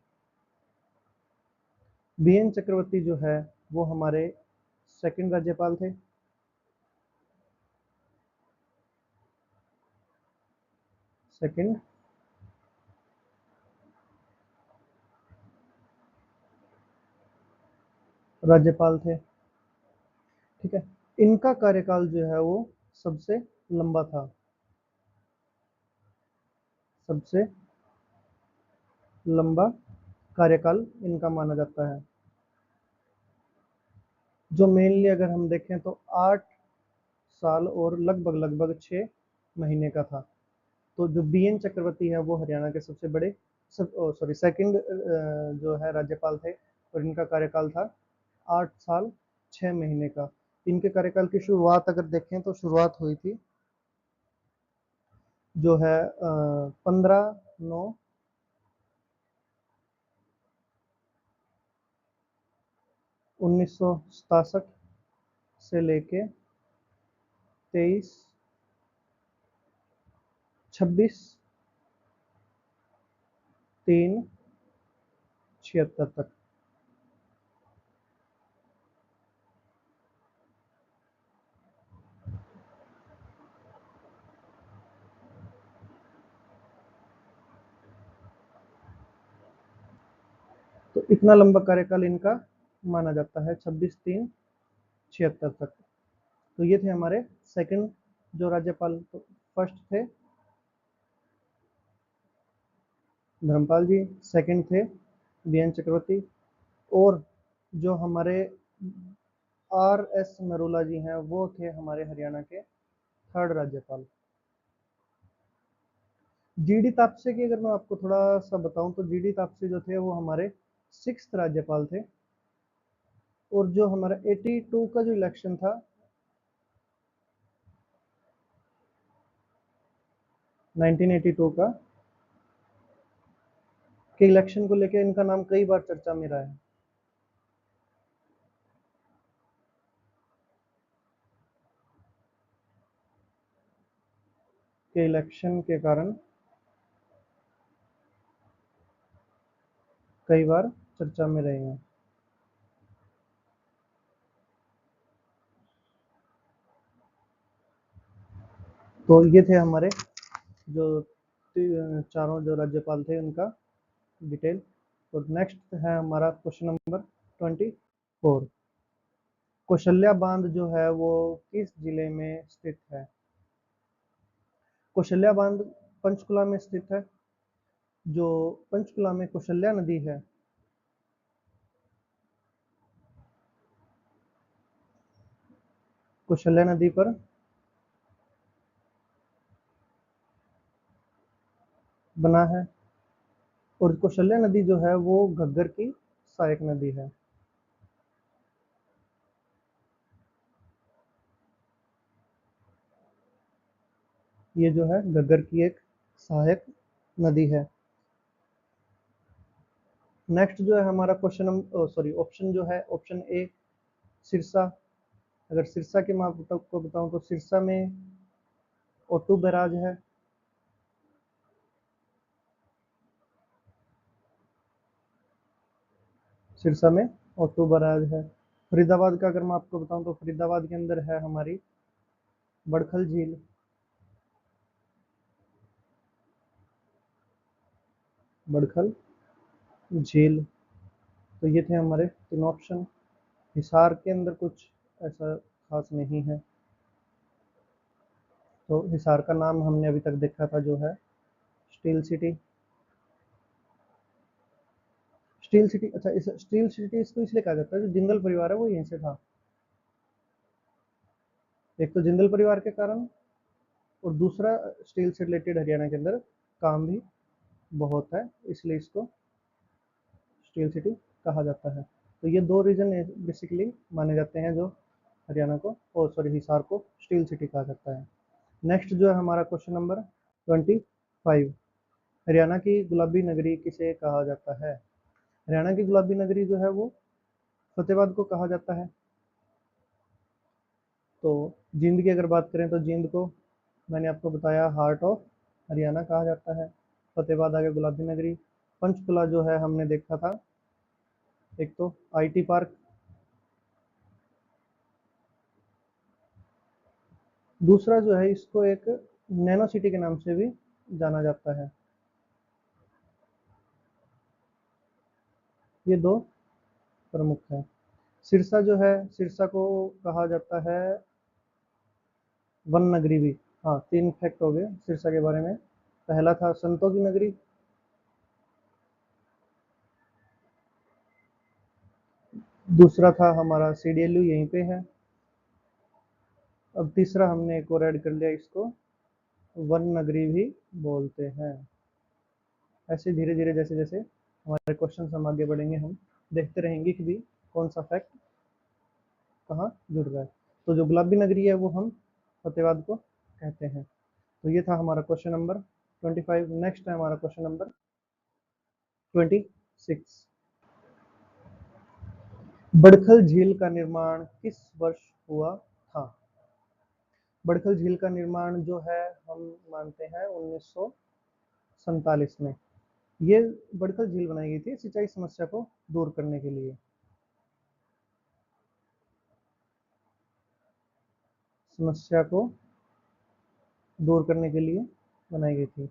बी एन चक्रवर्ती जो है वो हमारे सेकंड राज्यपाल थे। सेकंड राज्यपाल थे, ठीक है। इनका कार्यकाल जो है वो सबसे लंबा था, सबसे लंबा कार्यकाल इनका माना जाता है। जो मेनली अगर हम देखें तो 8 साल और लगभग लगभग 6 महीने का था। तो जो बीएन चक्रवर्ती है वो हरियाणा के सबसे बड़े सॉरी सेकंड जो है राज्यपाल थे, और इनका कार्यकाल था 8 साल 6 महीने का। इनके कार्यकाल की शुरुआत अगर देखें तो शुरुआत हुई थी जो है 15/9/1967 से लेके 23/26/3/76 तक। तो इतना लंबा कार्यकाल इनका माना जाता है, 26/3/76 तक। तो ये थे हमारे सेकंड जो राज्यपाल। तो फर्स्ट थे धर्मपाल जी, सेकंड थे बीएन चक्रवर्ती, और जो हमारे आर एस नरोला जी हैं वो थे हमारे हरियाणा के थर्ड राज्यपाल। जीडी तापसे की अगर मैं आपको थोड़ा सा बताऊं तो जीडी तापसे जो थे वो हमारे सिक्स्थ राज्यपाल थे। और जो हमारा 82 का जो इलेक्शन था, 1982 का के इलेक्शन को लेकर इनका नाम कई बार चर्चा में रहा है। के इलेक्शन के कारण कई बार चर्चा में रहे हैं। तो ये थे हमारे जो चारों जो राज्यपाल थे उनका डिटेल। और नेक्स्ट है हमारा क्वेश्चन नंबर 24। कौशल्या बांध जो है वो किस जिले में स्थित है? कौशल्या बांध पंचकुला में स्थित है। जो पंचकुला में कौशल्या नदी है, कौशल्या नदी पर बना है। और कौशल्या नदी जो है वो घग्गर की सहायक नदी है। ये जो है घग्गर की एक सहायक नदी है। नेक्स्ट जो है हमारा क्वेश्चन सॉरी ऑप्शन जो है ऑप्शन ए सिरसा। अगर सिरसा के मैं आपको बताऊं तो सिरसा में ओटू बैराज है। सिरसा में ओटू बैराज है। फरीदाबाद का अगर मैं आपको बताऊं तो फरीदाबाद के अंदर है हमारी बड़खल झील। बड़खल झील। तो ये थे हमारे तीन ऑप्शन। हिसार के अंदर कुछ ऐसा खास नहीं है। तो हिसार का नाम हमने अभी तक देखा था जो है स्टील सिटी। स्टील सिटी, अच्छा इस स्टील सिटी इसको इसलिए कहा जाता है जो जिंदल परिवार है वो यहीं से था। एक तो जिंदल परिवार के कारण, और दूसरा स्टील से रिलेटेड हरियाणा के अंदर काम भी बहुत है, इसलिए इसको स्टील सिटी कहा जाता है। तो ये दो रीजन बेसिकली माने जाते हैं जो हरियाणा को, और सॉरी हिसार को स्टील सिटी कहा जाता है। नेक्स्ट जो है हमारा क्वेश्चन नंबर 25। हरियाणा की गुलाबी नगरी किसे कहा जाता है? हरियाणा की गुलाबी नगरी जो है वो फतेहाबाद को कहा जाता है। तो जींद की अगर बात करें तो जींद को मैंने आपको बताया हार्ट ऑफ हरियाणा कहा जाता है। फतेहाबाद आगे गुलाबी नगरी। पंचकुला जो है हमने देखा था, एक तो आईटी पार्क, दूसरा जो है इसको एक नैनो सिटी के नाम से भी जाना जाता है। ये दो प्रमुख है। सिरसा जो है, सिरसा को कहा जाता है वन नगरी भी। हाँ, तीन फैक्ट हो गए सिरसा के बारे में। पहला था संतों की नगरी, दूसरा था हमारा CDLU, यहीं पे है। अब तीसरा हमने एक और ऐड कर लिया, इसको वन नगरी भी बोलते हैं। ऐसे धीरे धीरे जैसे जैसे हमारे क्वेश्चन हम आगे बढ़ेंगे, हम देखते रहेंगे कि भी कौन सा फैक्ट कहाँ जुड़ रहा है। तो जो गुलाबी नगरी है वो हम फतेहाबाद को कहते हैं। तो ये था हमारा क्वेश्चन नंबर 25। नेक्स्ट है हमारा क्वेश्चन नंबर 26। बड़खल झील का निर्माण किस वर्ष हुआ था? बड़खल झील का निर्माण जो है हम मानते हैं 1947 में। ये बड़खल झील बनाई गई थी सिंचाई समस्या को दूर करने के लिए। समस्या को दूर करने के लिए बनाई गई थी।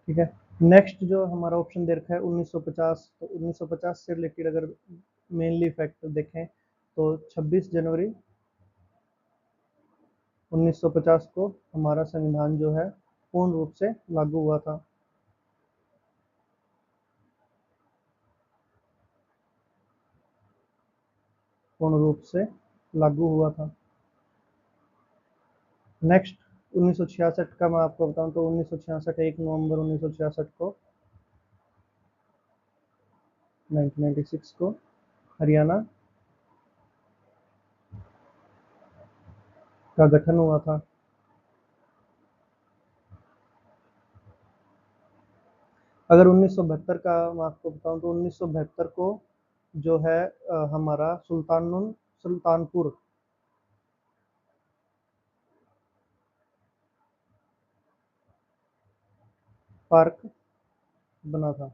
ठीक है। नेक्स्ट जो हमारा ऑप्शन दे रखा है 1950। तो 1950 से रिलेटेड अगर मेनली फैक्ट देखें तो 26 जनवरी 1950 को हमारा संविधान जो है पूर्ण रूप से लागू हुआ था। पूर्ण रूप से लागू हुआ था। नेक्स्ट 1966 का मैं आपको बताऊं तो 1966 1 नवंबर 1966 को 1996 को हरियाणा का गठन हुआ था। अगर 1972 का मैं आपको बताऊं तो 1972 को जो है हमारा सुल्तानपुर पार्क बना था।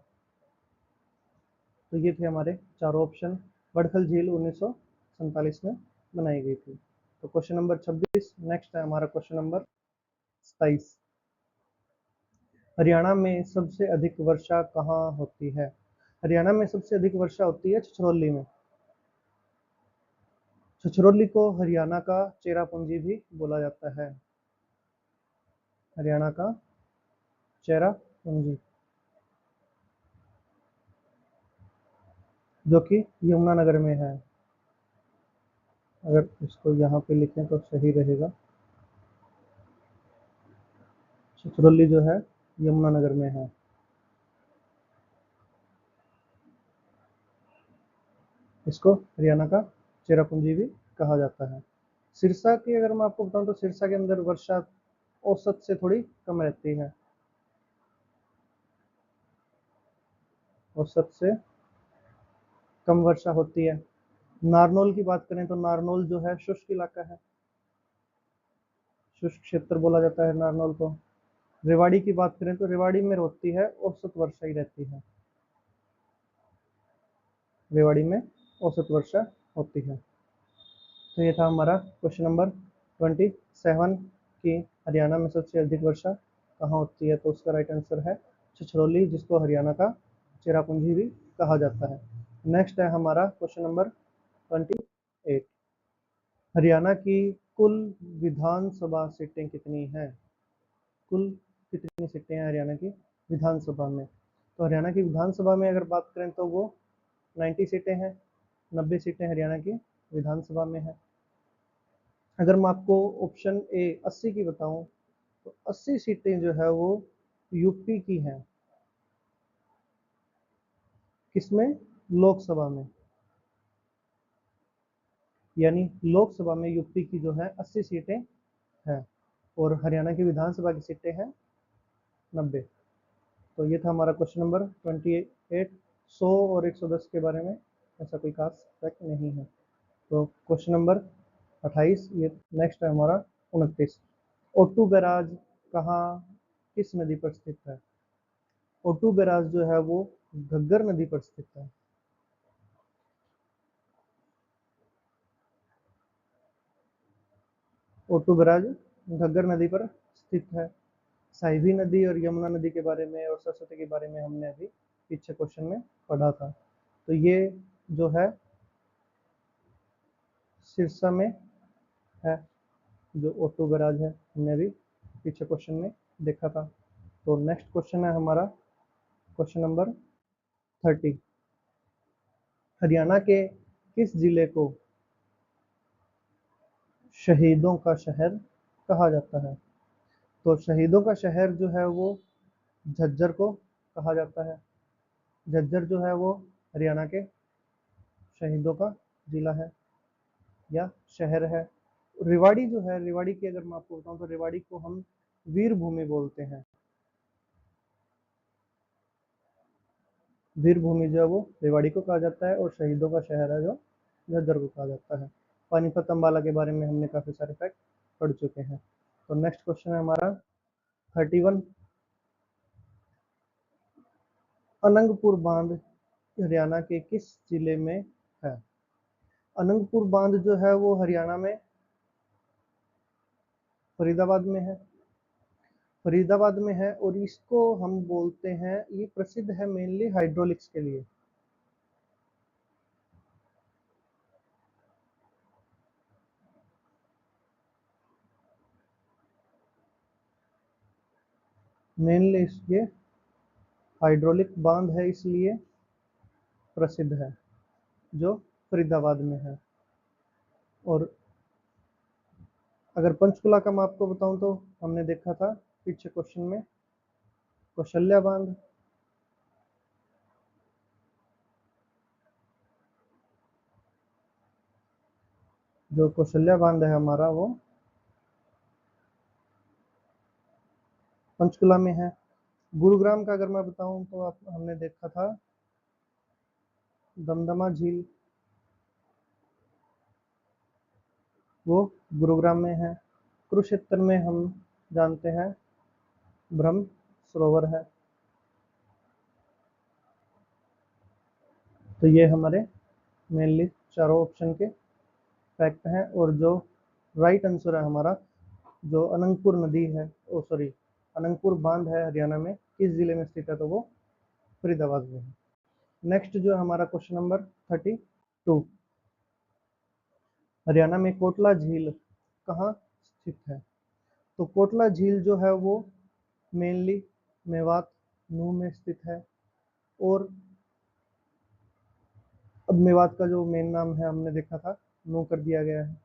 तो ये थे हमारे चारों ऑप्शन। बड़खल झील 1947 में बनाई गई थी। तो क्वेश्चन नंबर 26। नेक्स्ट है हमारा क्वेश्चन नंबर 27। हरियाणा में सबसे अधिक वर्षा कहाँ होती है? हरियाणा में सबसे अधिक वर्षा होती है छछरौली में। छछरौली को हरियाणा का चेरापूंजी भी बोला जाता है। हरियाणा का चेरापूंजी, जो कि यमुनानगर में है। अगर इसको यहाँ पे लिखें तो सही रहेगा। छछरौली जो है यमुनानगर में है। इसको हरियाणा का चेरापूंजी भी कहा जाता है। सिरसा की अगर मैं आपको बताऊं तो सिरसा के अंदर वर्षा औसत से थोड़ी कम रहती है। औसत से कम वर्षा होती है। नारनौल की बात करें तो नारनौल जो है शुष्क इलाका है। शुष्क क्षेत्र बोला जाता है नारनौल को। रेवाड़ी की बात करें तो रेवाड़ी में होती है औसत वर्षा ही रहती है। रेवाड़ी में औसत वर्षा होती है। तो ये था हमारा क्वेश्चन नंबर 27 की हरियाणा में सबसे अधिक वर्षा कहाँ होती है। तो उसका राइट आंसर है छछरौली, जिसको हरियाणा का चेरापूंजी भी कहा जाता है। नेक्स्ट है हमारा क्वेश्चन नंबर 28। हरियाणा की कुल विधानसभा सीटें कितनी हैं? कुल कितनी सीटें हैं हरियाणा की विधानसभा में? तो हरियाणा की विधानसभा में अगर बात करें तो वो 90 सीटें हैं। 90 सीटें हरियाणा की विधानसभा में है। अगर मैं आपको ऑप्शन ए 80 की बताऊं तो 80 सीटें जो है वो यूपी की हैं। किसमें? लोकसभा में। यानी लोकसभा में यूपी की जो है 80 सीटें हैं और हरियाणा की विधानसभा की सीटें हैं 90। तो ये था हमारा क्वेश्चन नंबर 28। 100 और 110 के बारे में ऐसा कोई खास फैक्ट नहीं है। तो क्वेश्चन नंबर 28। ये नेक्स्ट है हमारा 29। ओटू बैराज कहाँ, किस नदी पर स्थित है? ओटू बैराज जो है वो घग्गर नदी पर स्थित है। ओटू बैराज घग्गर नदी पर स्थित है। साहिबी नदी और यमुना नदी के बारे में और सरस्वती के बारे में हमने अभी पीछे क्वेश्चन में पढ़ा था। तो ये जो है सिरसा में है, जो ओटू बैराज है, हमने अभी पीछे क्वेश्चन में देखा था। तो नेक्स्ट क्वेश्चन है हमारा क्वेश्चन नंबर 30। हरियाणा के किस जिले को शहीदों का शहर कहा जाता है? तो शहीदों का शहर जो है वो झज्जर को कहा जाता है। झज्जर जो है वो हरियाणा के शहीदों का जिला है या शहर है। रेवाड़ी जो है, रेवाड़ी की अगर मैं आपको बताऊं तो रेवाड़ी को हम वीर भूमि बोलते हैं। वीर भूमि जो है वो रेवाड़ी को कहा जाता है और शहीदों का शहर है जो झज्जर को कहा जाता है। पानीपत अम्बाला के बारे में हमने काफी सारे फैक्ट पढ़ चुके हैं। तो नेक्स्ट क्वेश्चन है हमारा 31। अनंगपुर बांध हरियाणा के किस जिले में है? अनंगपुर बांध जो है वो हरियाणा में फरीदाबाद में है। फरीदाबाद में है और इसको हम बोलते हैं, ये प्रसिद्ध है मेनली हाइड्रोलिक्स के लिए। मेनली इसलिए हाइड्रोलिक बांध है, इसलिए प्रसिद्ध है, जो फरीदाबाद में है। और अगर पंचकुला का मैं आपको बताऊं तो हमने देखा था पीछे क्वेश्चन में कौशल्या बांध। जो कौशल्या बांध है हमारा वो पंचकुला में है। गुरुग्राम का अगर मैं बताऊं तो आप हमने देखा था दमदमा झील, वो गुरुग्राम में है। कुरुक्षेत्र में हम जानते हैं ब्रह्म सरोवर है। तो ये हमारे मेनली चारों ऑप्शन के फैक्ट हैं। और जो राइट आंसर है हमारा, जो अनंगपुर नदी है, ओ सॉरी, अनंगपुर बांध है हरियाणा में किस जिले में स्थित है? तो वो फरीदाबाद में है। नेक्स्ट जो हमारा क्वेश्चन नंबर 32। हरियाणा में कोटला झील कहाँ स्थित है? तो कोटला झील जो है वो मेनली मेवात नूह में स्थित है। और अब मेवात का जो मेन नाम है हमने देखा था, नूह कर दिया गया है।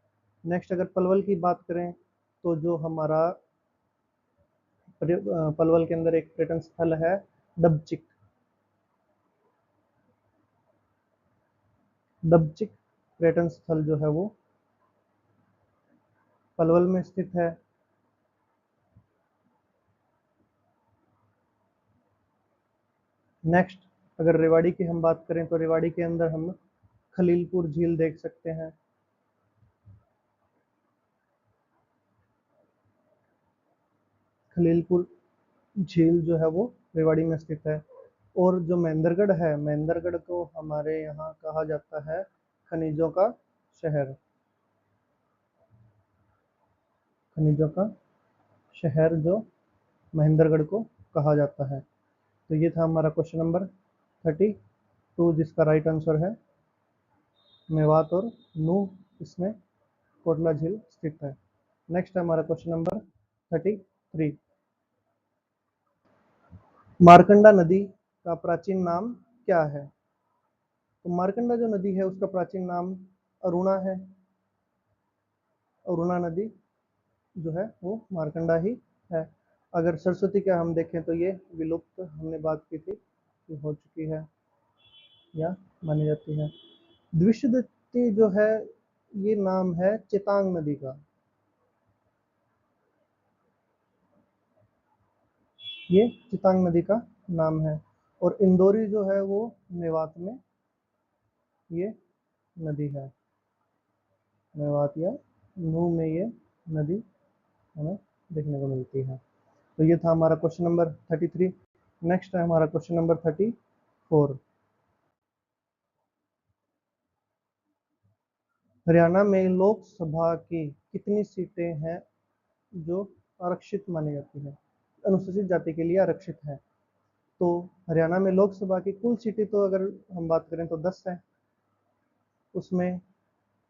नेक्स्ट अगर पलवल की बात करें तो जो हमारा पलवल के अंदर एक पर्यटन स्थल है डबचिक। डबचिक पर्यटन स्थल जो है वो पलवल में स्थित है। नेक्स्ट अगर रेवाड़ी की हम बात करें तो रेवाड़ी के अंदर हम खलीलपुर झील देख सकते हैं। खलीलपुर झील जो है वो रेवाड़ी में स्थित है। और जो महेंद्रगढ़ है, महेंद्रगढ़ को हमारे यहाँ कहा जाता है खनिजों का शहर। खनिजों का शहर जो महेंद्रगढ़ को कहा जाता है। तो ये था हमारा क्वेश्चन नंबर 32, जिसका राइट आंसर है मेवात और नूह, इसमें कोटला झील स्थित है। नेक्स्ट हमारा क्वेश्चन नंबर 33। मारकंडा नदी का प्राचीन नाम क्या है? तो मारकंडा जो नदी है उसका प्राचीन नाम अरुणा है। अरुणा नदी जो है वो मारकंडा ही है। अगर सरस्वती का हम देखें तो ये विलुप्त हमने बात की थी कि हो चुकी है या मानी जाती है। द्विशदत्ती जो है ये नाम है चेतांग नदी का। ये चितांग नदी का नाम है। और इंदौरी जो है वो मेवात में ये नदी है। मेवात या नूह में ये नदी हमें देखने को मिलती है। तो ये था हमारा क्वेश्चन नंबर 33। नेक्स्ट है हमारा क्वेश्चन नंबर 34। हरियाणा में लोकसभा की कितनी सीटें हैं जो आरक्षित मानी जाती है, अनुसूचित जाति के लिए आरक्षित है? तो हरियाणा में लोकसभा की कुल सीटें तो अगर हम बात करें तो 10 है। उसमें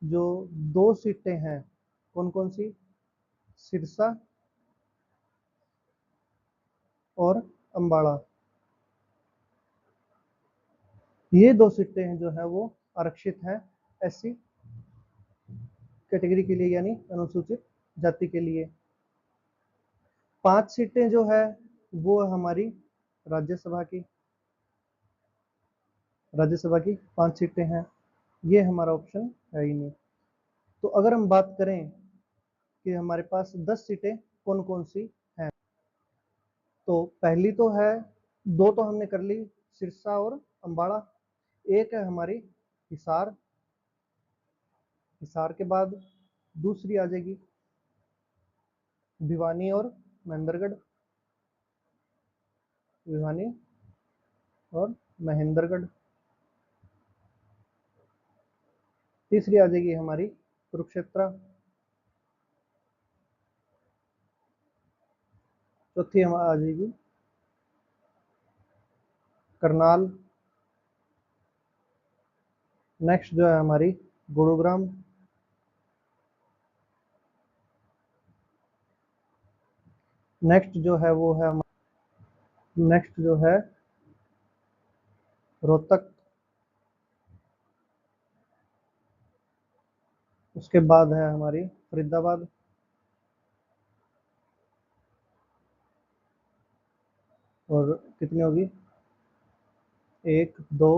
जो 2 सीटें हैं, कौन कौन सी? सिरसा और अम्बाड़ा। ये 2 सीटें हैं जो है वो आरक्षित हैं एससी कैटेगरी के लिए, यानी अनुसूचित जाति के लिए। 5 सीटें जो है वो हमारी राज्यसभा की, राज्यसभा की 5 सीटें हैं। ये हमारा ऑप्शन है ही नहीं। तो अगर हम बात करें कि हमारे पास 10 सीटें कौन कौन सी हैं, तो पहली तो है, 2 तो हमने कर ली, सिरसा और अम्बाड़ा। एक है हमारी हिसार, हिसार के बाद दूसरी आ जाएगी भिवानी और महेंद्रगढ़, भिवानी और महेंद्रगढ़। तीसरी आ जाएगी हमारी कुरुक्षेत्र। चौथी हम आ जाएगी करनाल। नेक्स्ट जो है हमारी गुरुग्राम। नेक्स्ट जो है वो है, नेक्स्ट जो है रोहतक। उसके बाद है हमारी फरीदाबाद। और कितनी होगी, 1 2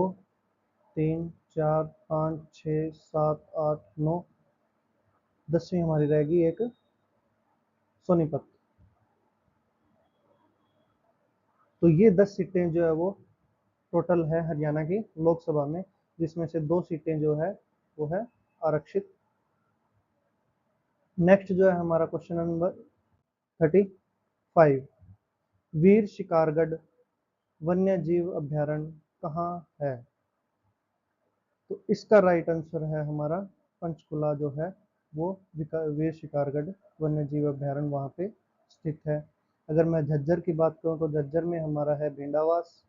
3 4 5 6 7 8 9, 10वीं हमारी रहेगी एक सोनीपत। तो ये 10 सीटें जो है वो टोटल है हरियाणा की लोकसभा में, जिसमें से 2 सीटें जो है वो है आरक्षित। नेक्स्ट जो है हमारा क्वेश्चन नंबर 35, वीर शिकारगढ़ वन्य जीव अभ्यारण्य कहाँ है? तो इसका राइट आंसर है हमारा पंचकुला जो है वो वीर शिकारगढ़ वन्य जीव अभ्यारण्य वहाँ पे स्थित है। अगर मैं झज्जर की बात करूँ तो झज्जर में हमारा है भेंडावास।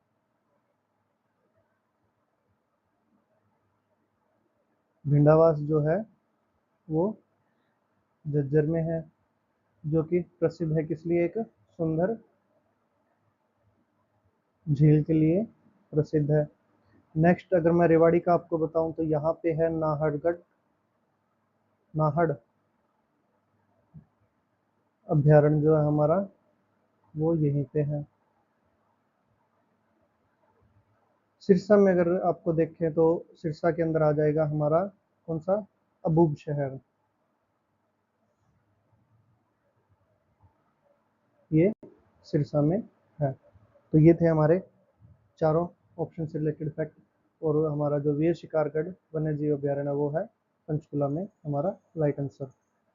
भेंडावास जो है वो झज्जर में है, जो कि प्रसिद्ध है किस लिए, एक सुंदर झील के लिए प्रसिद्ध है। नेक्स्ट अगर मैं रेवाड़ी का आपको बताऊं तो यहाँ पे है नाहरगढ़, नाहड़ अभ्यारण्य जो है हमारा वो यहीं पे है। सिरसा में अगर आपको देखें तो सिरसा के अंदर आ जाएगा हमारा कौन सा, अबूब शहर। ये सिरसा में है। तो ये थे हमारे चारों ऑप्शन से रिलेटेड फैक्ट। और हमारा जो वीर शिकारगढ़ वन्य जीव अभ्यारण्य वो है पंचकुला में हमारा राइट आंसर।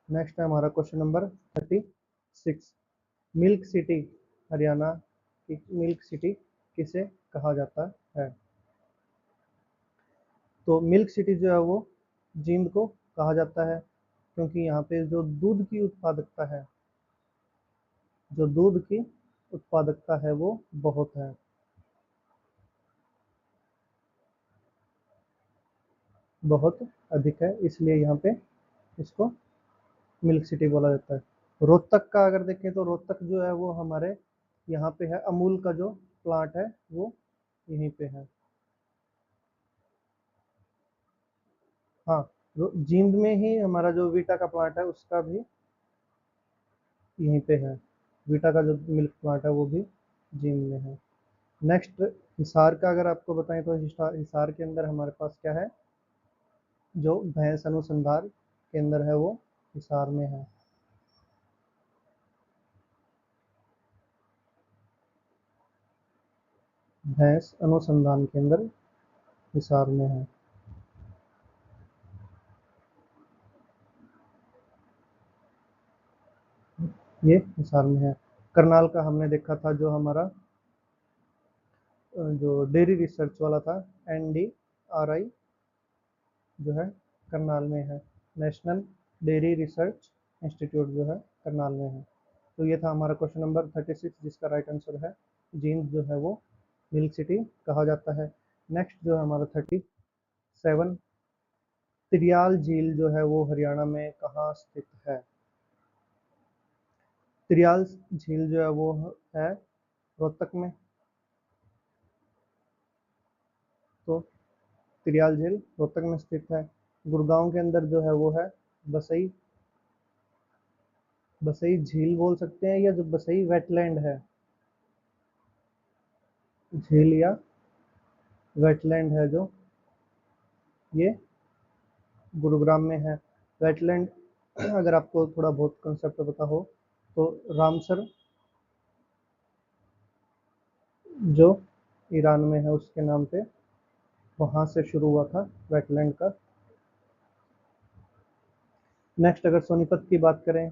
नेक्स्ट है हमारा question number 36, milk city Haryana की मिल्क सिटी किसे कहा जाता है? तो मिल्क सिटी जो है वो जींद को कहा जाता है, क्योंकि यहाँ पे जो दूध की उत्पादकता है, जो दूध की उत्पादकता है वो बहुत है। बहुत अधिक है, इसलिए यहाँ पे इसको मिल्क सिटी बोला जाता है। रोहतक का अगर देखें तो रोहतक जो है वो हमारे यहाँ पे है, अमूल का जो प्लांट है वो यहीं पे है। हाँ, जींद में ही हमारा जो वीटा का प्लांट है उसका भी यहीं पे है। वीटा का जो मिल्क प्लांट है वो भी जींद में है। नेक्स्ट हिसार का अगर आपको बताएं तो हिसार के अंदर हमारे पास क्या है, जो भैंस अनुसंधान केंद्र है वो हिसार में है। भैंस अनुसंधान केंद्र हिसार में है। ये हिसार में है। करनाल का हमने देखा था जो हमारा जो डेयरी रिसर्च वाला था, NDRI जो है करनाल में है। नेशनल डेयरी रिसर्च इंस्टीट्यूट जो है करनाल में है। तो ये था हमारा क्वेश्चन नंबर 36, जिसका राइट आंसर है जींद जो है वो मिल्क सिटी कहा जाता है। नेक्स्ट जो है हमारा 37, तिरियाल झील जो है वो हरियाणा में कहाँ स्थित है? तिरियाल झील जो है वो है रोहतक में। तो तिरियाल झील रोहतक में स्थित है। गुड़गांव के अंदर जो है वो है बसई बसई झील बोल सकते हैं, या जो बसई वेटलैंड है, झील या वेटलैंड है जो ये गुरुग्राम में है। वेटलैंड अगर आपको थोड़ा बहुत कंसेप्ट पता हो तो रामसर जो ईरान में है उसके नाम पे वहां से शुरू हुआ था वेटलैंड का। नेक्स्ट अगर सोनीपत की बात करें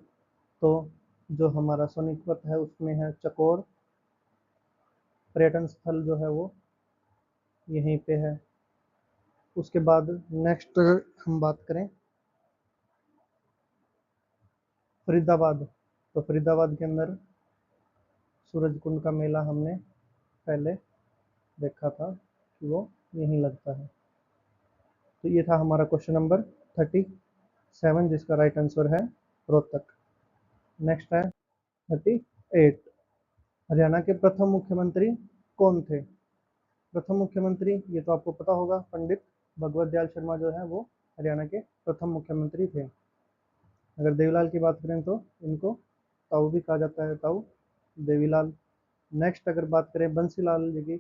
तो जो हमारा सोनीपत है उसमें है चकोर पर्यटन स्थल जो है वो यहीं पे है। उसके बाद नेक्स्ट हम बात करें फरीदाबाद, तो फरीदाबाद के अंदर सूरज कुंड का मेला हमने पहले देखा था कि वो यहीं लगता है। तो ये था हमारा क्वेश्चन नंबर 37 जिसका राइट आंसर है रोहतक। नेक्स्ट है 38, हरियाणा के प्रथम मुख्यमंत्री कौन थे? प्रथम मुख्यमंत्री ये तो आपको पता होगा, पंडित भगवत दयाल शर्मा जो है वो हरियाणा के प्रथम मुख्यमंत्री थे। अगर देवीलाल की बात करें तो इनको ताऊ भी कहा जाता है, ताऊ देवीलाल। नेक्स्ट अगर बात करें बंसीलाल जी की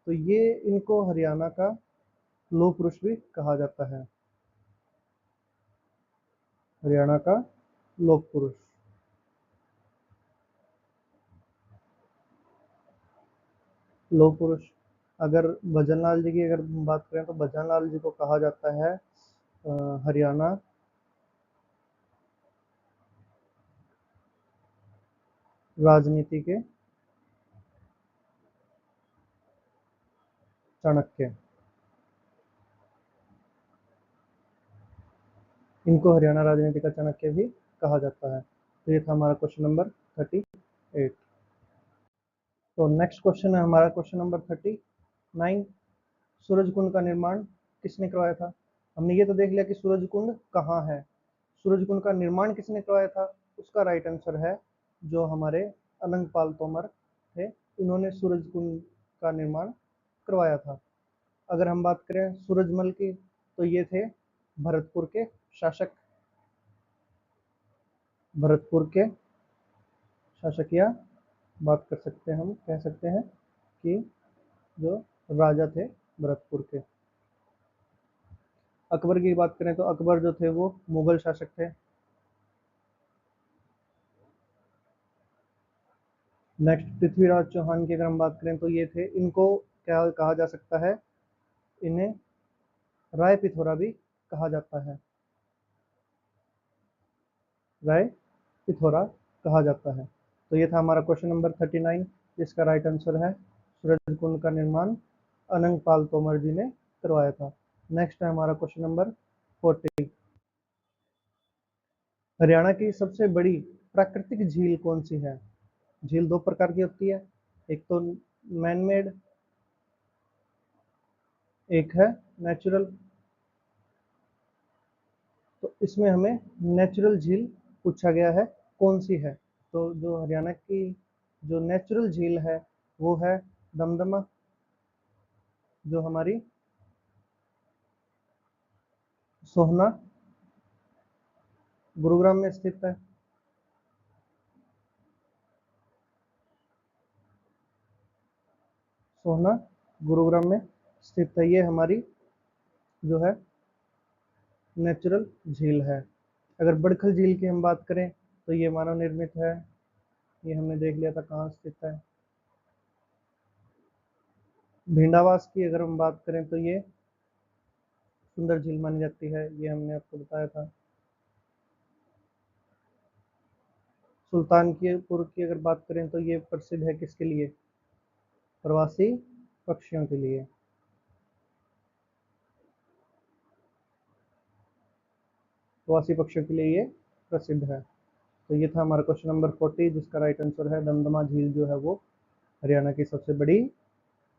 तो ये इनको हरियाणा का लौह पुरुष भी कहा जाता है, हरियाणा का लौह पुरुष। लौह पुरुष अगर भजनलाल जी की अगर बात करें तो भजनलाल जी को कहा जाता है हरियाणा राजनीति के चाणक्य। इनको हरियाणा राजनीति का चाणक्य भी कहा जाता है। तो ये था हमारा क्वेश्चन नंबर 38। तो नेक्स्ट क्वेश्चन है हमारा क्वेश्चन नंबर 39, सूरज कुंड का निर्माण किसने करवाया था? हमने ये तो देख लिया कि सूरज कुंड कहाँ है, सूरज कुंड का निर्माण किसने करवाया था? उसका राइट आंसर है जो हमारे अनंगपाल तोमर थे, इन्होंने सूरज कुंड का निर्माण करवाया था। अगर हम बात करें सूरजमल की तो ये थे भरतपुर के शासक, भरतपुर के शासक या बात कर सकते हैं, हम कह सकते हैं कि जो राजा थे भरतपुर के। अकबर की बात करें तो अकबर जो थे वो मुगल शासक थे। नेक्स्ट पृथ्वीराज चौहान की अगर हम बात करें तो ये थे, इनको क्या कहा जा सकता है, इन्हें राय पिथौरा भी कहा जाता है, राय पिथौरा कहा जाता है। तो ये था हमारा क्वेश्चन नंबर 39 जिसका राइट आंसर है सूरज कुंड का निर्माण अनंगपाल तोमर जी ने करवाया था। नेक्स्ट है हमारा क्वेश्चन नंबर 40, हरियाणा की सबसे बड़ी प्राकृतिक झील कौन सी है? झील दो प्रकार की होती है, एक तो मैन मेड, एक है नेचुरल। तो इसमें हमें नेचुरल झील पूछा गया है कौन सी है। तो जो हरियाणा की जो नेचुरल झील है वो है दमदमा, जो हमारी सोहना गुरुग्राम में स्थित है। सोहना गुरुग्राम में स्थित है, ये हमारी जो है नेचुरल झील है। अगर बड़खल झील की हम बात करें तो ये मानव निर्मित है, ये हमने देख लिया था कहाँ स्थित है। भिंडावास की अगर हम बात करें तो ये सुंदर झील मानी जाती है, ये हमने आपको बताया था। सुल्तानपुर की अगर बात करें तो ये प्रसिद्ध है किसके लिए? प्रवासी पक्षियों के लिए। प्रवासी पक्षियों के लिए ये प्रसिद्ध है। तो ये था हमारा क्वेश्चन नंबर 40 जिसका राइट आंसर है दमदमा झील जो है वो हरियाणा की सबसे बड़ी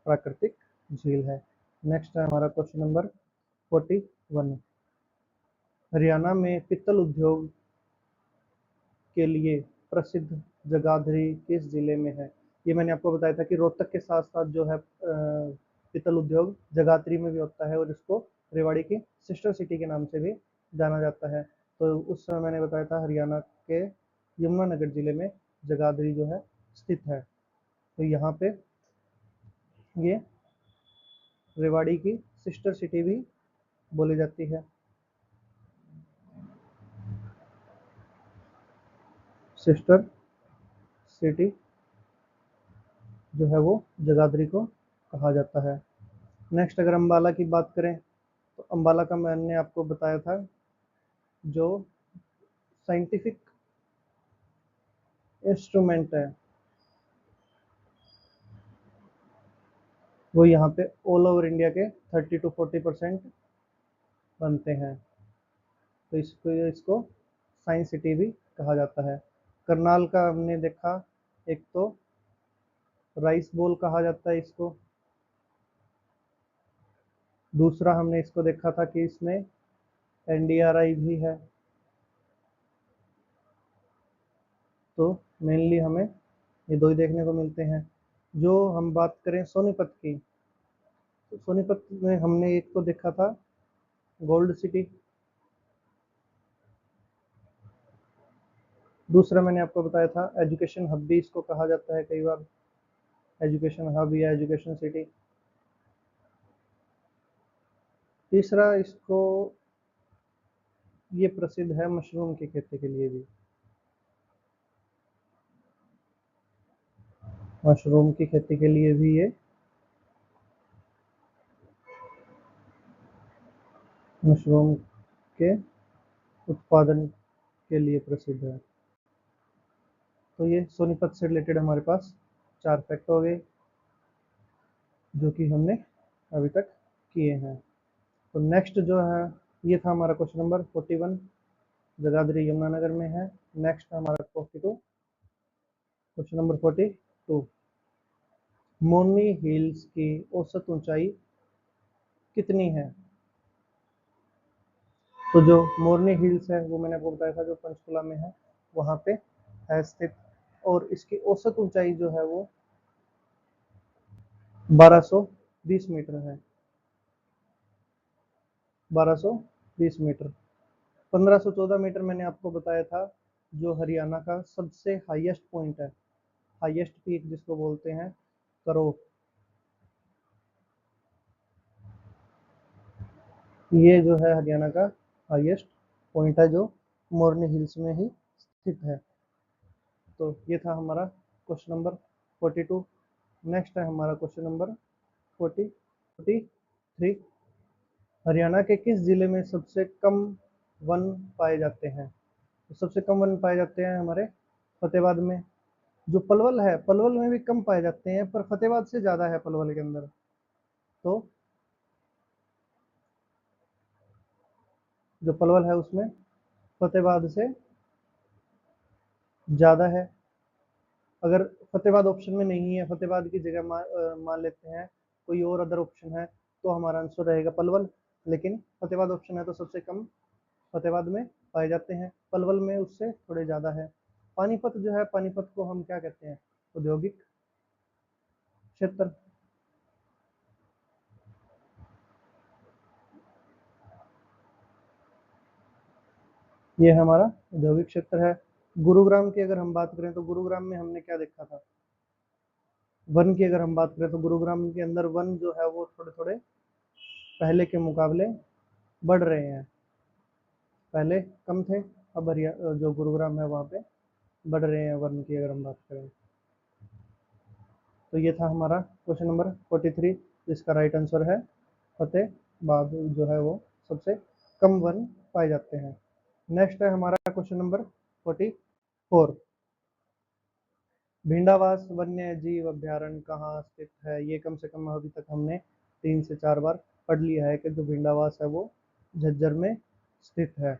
प्राकृतिक झील है। नेक्स्ट है हमारा क्वेश्चन नंबर 41, हरियाणा में पित्तल उद्योग के लिए प्रसिद्ध जगाधरी किस जिले में है? ये मैंने आपको बताया था कि रोहतक के साथ साथ जो है पीतल उद्योग जगाधरी में भी होता है और इसको रेवाड़ी की सिस्टर सिटी के नाम से भी जाना जाता है। तो उस समय मैंने बताया था हरियाणा के यमुनानगर जिले में जगाधरी जो है स्थित है। तो यहाँ पे ये रेवाड़ी की सिस्टर सिटी भी बोली जाती है। सिस्टर सिटी जो है वो जगाधरी को कहा जाता है। नेक्स्ट अगर अम्बाला की बात करें तो अम्बाला का मैंने आपको बताया था जो साइंटिफिक इंस्ट्रूमेंट है वो यहाँ पे ऑल ओवर इंडिया के 30 to 40% बनते हैं। तो इसको साइंस सिटी भी कहा जाता है। करनाल का हमने देखा, एक तो राइस बोल कहा जाता है इसको, दूसरा हमने इसको देखा था कि इसमें एनडीआरआई भी है। तो मेनली हमें ये दो ही देखने को मिलते हैं। जो हम बात करें सोनीपत की, तो सोनीपत में हमने एक को देखा था गोल्ड सिटी, दूसरा मैंने आपको बताया था एजुकेशन हब भी इसको कहा जाता है कई बार, एजुकेशन हब या एजुकेशन सिटी। तीसरा इसको ये प्रसिद्ध है मशरूम की खेती के लिए भी, मशरूम की खेती के लिए भी ये मशरूम के उत्पादन के लिए प्रसिद्ध है। तो ये सोनीपत से रिलेटेड हमारे पास 4 फैक्ट हो गए जो कि हमने अभी तक किए हैं। तो नेक्स्ट जो है ये था हमारा क्वेश्चन नंबर 41, जगाधरी यमुनानगर में है। नेक्स्ट हमारा 42, क्वेश्चन नंबर 42, मोरनी हिल्स की औसत ऊंचाई कितनी है? तो जो मोरनी हिल्स है वो मैंने आपको बताया था जो पंचकुला में है वहाँ पे है स्थित, और इसकी औसत ऊंचाई जो है वो 1220 मीटर है। 1220 मीटर। 1514 मीटर मैंने आपको बताया था जो हरियाणा का सबसे हाईएस्ट पॉइंट है, हाईएस्ट पीक जिसको बोलते हैं करो। ये जो है हरियाणा का हाईएस्ट पॉइंट है जो मोरनी हिल्स में ही स्थित है। तो ये था हमारा क्वेश्चन नंबर 42। नेक्स्ट है हमारा क्वेश्चन नंबर 43, हरियाणा के किस जिले में सबसे कम वन पाए जाते हैं? तो सबसे कम वन पाए जाते हैं हमारे फतेहाबाद में। जो पलवल है, पलवल में भी कम पाए जाते हैं पर फतेहाबाद से ज्यादा है पलवल के अंदर। तो जो पलवल है उसमें फतेहाबाद से ज्यादा है। अगर फतेहाबाद ऑप्शन में नहीं है, फतेहाबाद की जगह मान लेते हैं कोई और अदर ऑप्शन है, तो हमारा आंसर रहेगा पलवल। लेकिन फतेहाबाद ऑप्शन है तो सबसे कम फतेहाबाद में पाए जाते हैं, पलवल में उससे थोड़े ज्यादा है। पानीपत जो है, पानीपत को हम क्या कहते हैं? औद्योगिक क्षेत्र। ये हमारा औद्योगिक क्षेत्र है। गुरुग्राम की अगर हम बात करें तो गुरुग्राम में हमने क्या देखा था? वन की अगर हम बात करें तो गुरुग्राम के अंदर वन जो है वो थोड़े थोड़े पहले के मुकाबले बढ़ रहे हैं। पहले कम थे, अब जो गुरुग्राम है वहाँ पे बढ़ रहे हैं वन की अगर हम बात करें। तो ये था हमारा क्वेश्चन नंबर 43, जिसका राइट आंसर है फतेहाबाद जो है वो सबसे कम वन पाए जाते हैं। नेक्स्ट है हमारा क्वेश्चन नंबर 44, भिंडावास वन्य जीव अभ्यारण्य कहाँ स्थित है? ये कम से कम अभी तक हमने 3 से 4 बार पढ़ लिया है कि जो भिंडावास है वो झज्जर में स्थित है।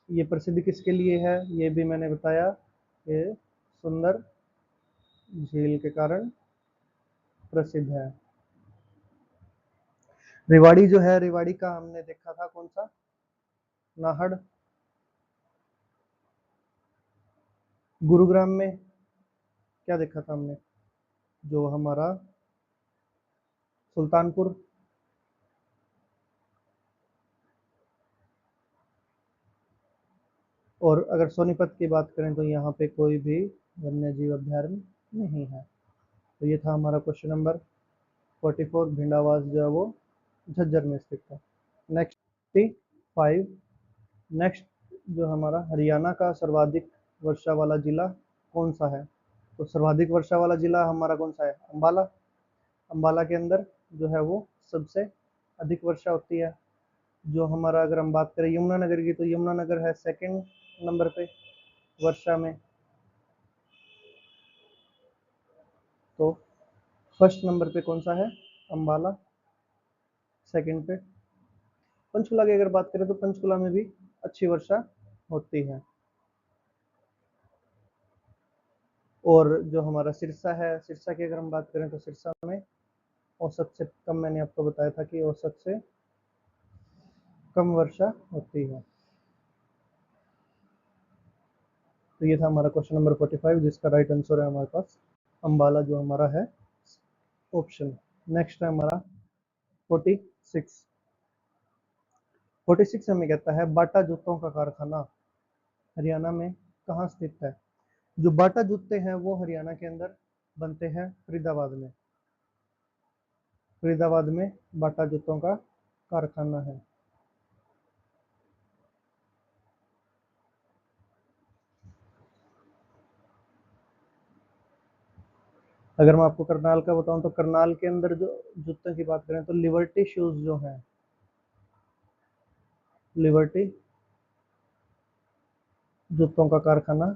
ये प्रसिद्ध किसके लिए है ये भी मैंने बताया, ये सुंदर झील के कारण प्रसिद्ध है। रेवाड़ी जो है, रेवाड़ी का हमने देखा था कौन सा? नाहड़। गुरुग्राम में क्या देखा था हमने? जो हमारा सुल्तानपुर, और अगर सोनीपत की बात करें तो यहाँ पे कोई भी वन्य जीव अभ्यारण्य नहीं है। तो ये था हमारा क्वेश्चन नंबर 44। भिंडावास जो है वो झज्जर में स्थित है। नेक्स्ट 5। नेक्स्ट जो हमारा हरियाणा का सर्वाधिक वर्षा वाला जिला कौन सा है? तो सर्वाधिक वर्षा वाला जिला हमारा कौन सा है? अम्बाला। अम्बाला के अंदर जो है वो सबसे अधिक वर्षा होती है। जो हमारा, अगर हम बात करें यमुनानगर की, तो यमुनानगर है सेकंड नंबर पे वर्षा में। तो फर्स्ट नंबर पे कौन सा है? अम्बाला। सेकंड पे पंचकुला की अगर बात करें तो पंचकुला में भी अच्छी वर्षा होती है। और जो हमारा सिरसा है, सिरसा की अगर हम बात करें तो सिरसा में औसत से कम, मैंने आपको बताया था कि औसत से कम वर्षा होती है। तो ये था हमारा क्वेश्चन नंबर 45, जिसका राइट आंसर है हमारे पास अम्बाला, जो हमारा है ऑप्शन। नेक्स्ट है हमारा 46। 46 हमें कहता है बाटा जूतों का कारखाना हरियाणा में कहाँ स्थित है? जो बाटा जूते हैं वो हरियाणा के अंदर बनते हैं फरीदाबाद में। फरीदाबाद में बाटा जूतों का कारखाना है। अगर मैं आपको करनाल का बताऊं तो करनाल के अंदर जो जूतों की बात करें तो लिबर्टी शूज जो है, लिबर्टी जूतों का कारखाना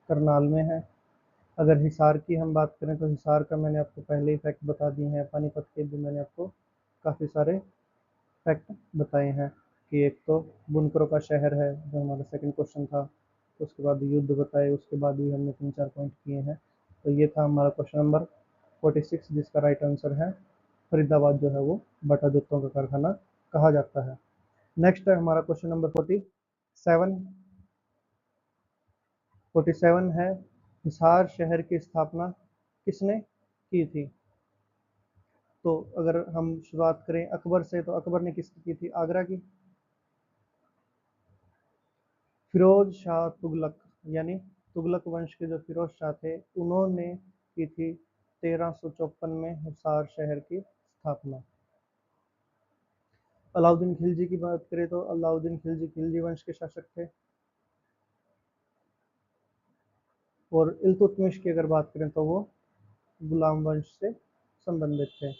करनाल में है। अगर हिसार की हम बात करें तो हिसार का मैंने आपको पहले ही फैक्ट बता दिए हैं। पानीपत के भी मैंने आपको काफ़ी सारे फैक्ट बताए हैं कि एक तो बुनकरों का शहर है, जो हमारा सेकंड क्वेश्चन था। उसके बाद युद्ध बताए, उसके बाद भी हमने 3-4 पॉइंट किए हैं। तो ये था हमारा क्वेश्चन नंबर 46, जिसका राइट आंसर है फरीदाबाद जो है वो बाटा जूतों का कारखाना कहा जाता है। नेक्स्ट है हमारा क्वेश्चन नंबर 47। 47 है हिसार शहर की स्थापना किसने की थी? तो अगर हम शुरुआत करें अकबर से, तो अकबर ने किसकी की थी? आगरा की। फिरोज शाह तुगलक, यानी तुगलक वंश के जो फिरोज शाह थे, उन्होंने की थी 1354 में हिसार शहर की स्थापना। अलाउद्दीन खिलजी की बात करें तो अलाउद्दीन खिलजी खिलजी वंश के शासक थे। और इल्तुतमिश की अगर बात करें तो वो गुलाम वंश से संबंधित थे।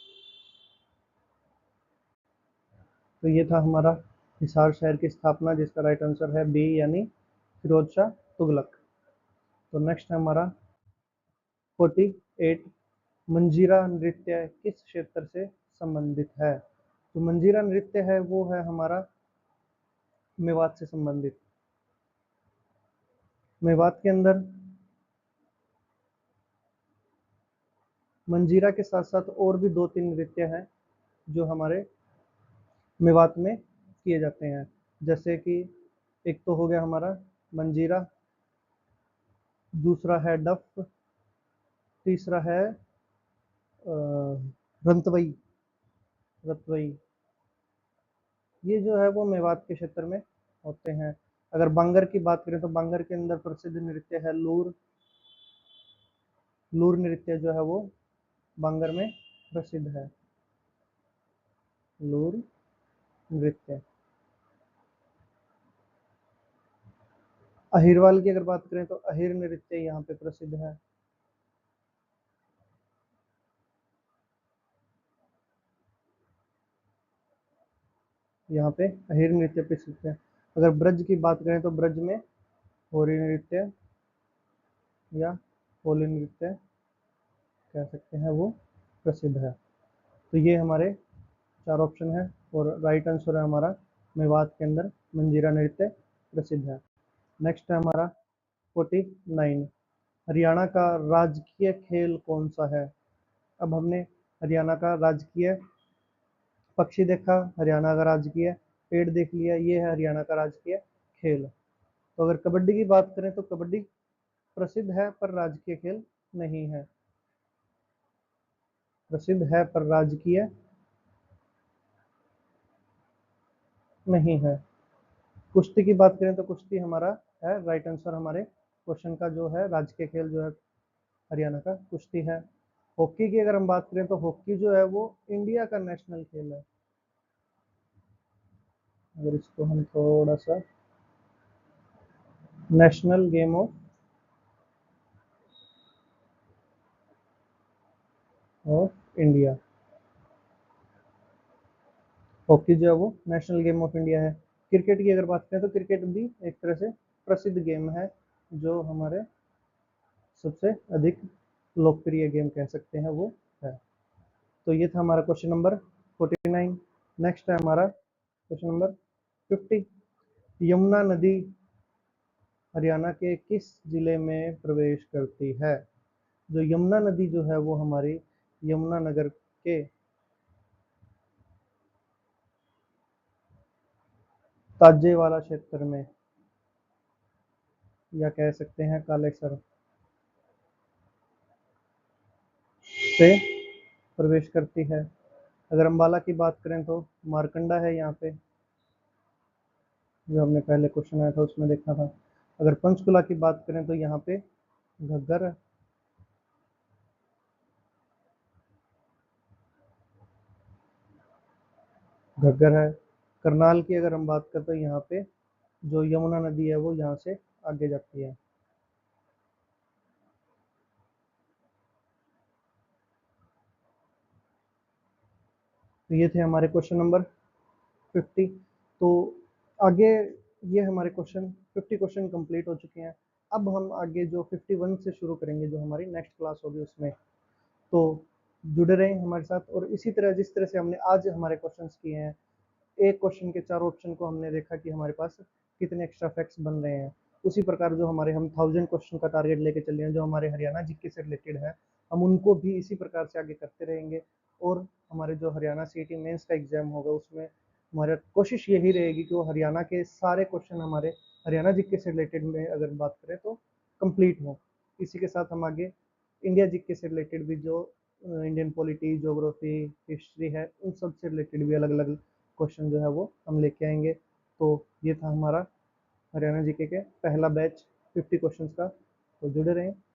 तो ये था हमारा हिसार शहर की स्थापना, जिसका राइट आंसर है बी, यानी फिरोज शाह तुगलक। तो नेक्स्ट है हमारा 48। मंजीरा नृत्य किस क्षेत्र से संबंधित है? तो मंजीरा नृत्य है वो है हमारा मेवात से संबंधित। मेवात के अंदर मंजीरा के साथ साथ और भी 2-3 नृत्य हैं जो हमारे मेवात में किए जाते हैं। जैसे कि एक तो हो गया हमारा मंजीरा, दूसरा है डफ, तीसरा है रंतवई। रतवई, ये जो है वो मेवात के क्षेत्र में होते हैं। अगर बांगर की बात करें तो बांगर के अंदर प्रसिद्ध नृत्य है लूर। लूर नृत्य जो है वो बांगर में प्रसिद्ध है। लूर नृत्य। अहिरवाल की अगर बात करें तो अहिर नृत्य यहाँ पे प्रसिद्ध है। यहाँ पे अहिर नृत्य प्रसिद्ध है। अगर ब्रज की बात करें तो ब्रज में होरी नृत्य या होली नृत्य कह सकते हैं वो प्रसिद्ध है। तो ये हमारे 4 ऑप्शन है, और राइट आंसर है हमारा मेवात के अंदर मंजीरा नृत्य प्रसिद्ध है। नेक्स्ट है हमारा 49। हरियाणा का राजकीय खेल कौन सा है? अब हमने हरियाणा का राजकीय पक्षी देखा, हरियाणा का राजकीय पेड़ देख लिया, ये है हरियाणा का राजकीय खेल। तो अगर कबड्डी की बात करें तो कबड्डी प्रसिद्ध है पर राजकीय खेल नहीं है। प्रसिद्ध है पर राजकीय नहीं है। कुश्ती की बात करें तो कुश्ती हमारा है राइट आंसर हमारे क्वेश्चन का जो है राजकीय खेल जो है हरियाणा का कुश्ती है। हॉकी की अगर हम बात करें तो हॉकी जो है वो इंडिया का नेशनल खेल है। अगर इसको हम थोड़ा सा national game of India, hockey जो है वो नेशनल गेम ऑफ इंडिया है। क्रिकेट की अगर बात करें तो क्रिकेट भी एक तरह से प्रसिद्ध गेम है जो हमारे सबसे अधिक लोकप्रिय गेम कह सकते हैं वो है। तो ये था हमारा क्वेश्चन नंबर 49। नेक्स्ट है हमारा क्वेश्चन नंबर 50। यमुना नदी हरियाणा के किस जिले में प्रवेश करती है? जो यमुना नदी जो है वो हमारी यमुनानगर के ताजेवाला क्षेत्र में या कह सकते हैं कालेसर से प्रवेश करती है। अगर अम्बाला की बात करें तो मारकंडा है यहाँ पे, जो हमने पहले क्वेश्चन आया था उसमें देखा था। अगर पंचकुला की बात करें तो यहाँ पे घग्गर घग्गर है। करनाल की अगर हम बात करें तो यहाँ पे जो यमुना नदी है वो यहाँ से आगे जाती है। तो ये थे हमारे क्वेश्चन नंबर 50। तो आगे ये हमारे क्वेश्चन 50 क्वेश्चन कंप्लीट हो चुके हैं। अब हम आगे जो 51 से शुरू करेंगे जो हमारी नेक्स्ट क्लास होगी उसमें। तो जुड़े रहें हमारे साथ और इसी तरह जिस तरह से हमने आज हमारे क्वेश्चंस किए हैं, एक क्वेश्चन के चार ऑप्शन को हमने देखा कि हमारे पास कितने एक्स्ट्रा फैक्ट्स बन रहे हैं। उसी प्रकार जो हमारे हम 1000 क्वेश्चन का टारगेट लेके चल रहे हैं जो हमारे हरियाणा जीके से रिलेटेड है, हम उनको भी इसी प्रकार से आगे करते रहेंगे। और हमारे जो हरियाणा सीईटी मेंस का एग्जाम होगा उसमें हमारा कोशिश यही रहेगी कि वो हरियाणा के सारे क्वेश्चन हमारे हरियाणा जीके से रिलेटेड में अगर बात करें तो कंप्लीट हो। इसी के साथ हम आगे इंडिया जीके से रिलेटेड भी जो इंडियन पॉलिटी, ज्योग्राफी, हिस्ट्री है, उन सब से रिलेटेड भी अलग अलग क्वेश्चन जो है वो हम लेके आएंगे। तो ये था हमारा हरियाणा जीके के पहला बैच 50 क्वेश्चंस का। तो जुड़े रहें।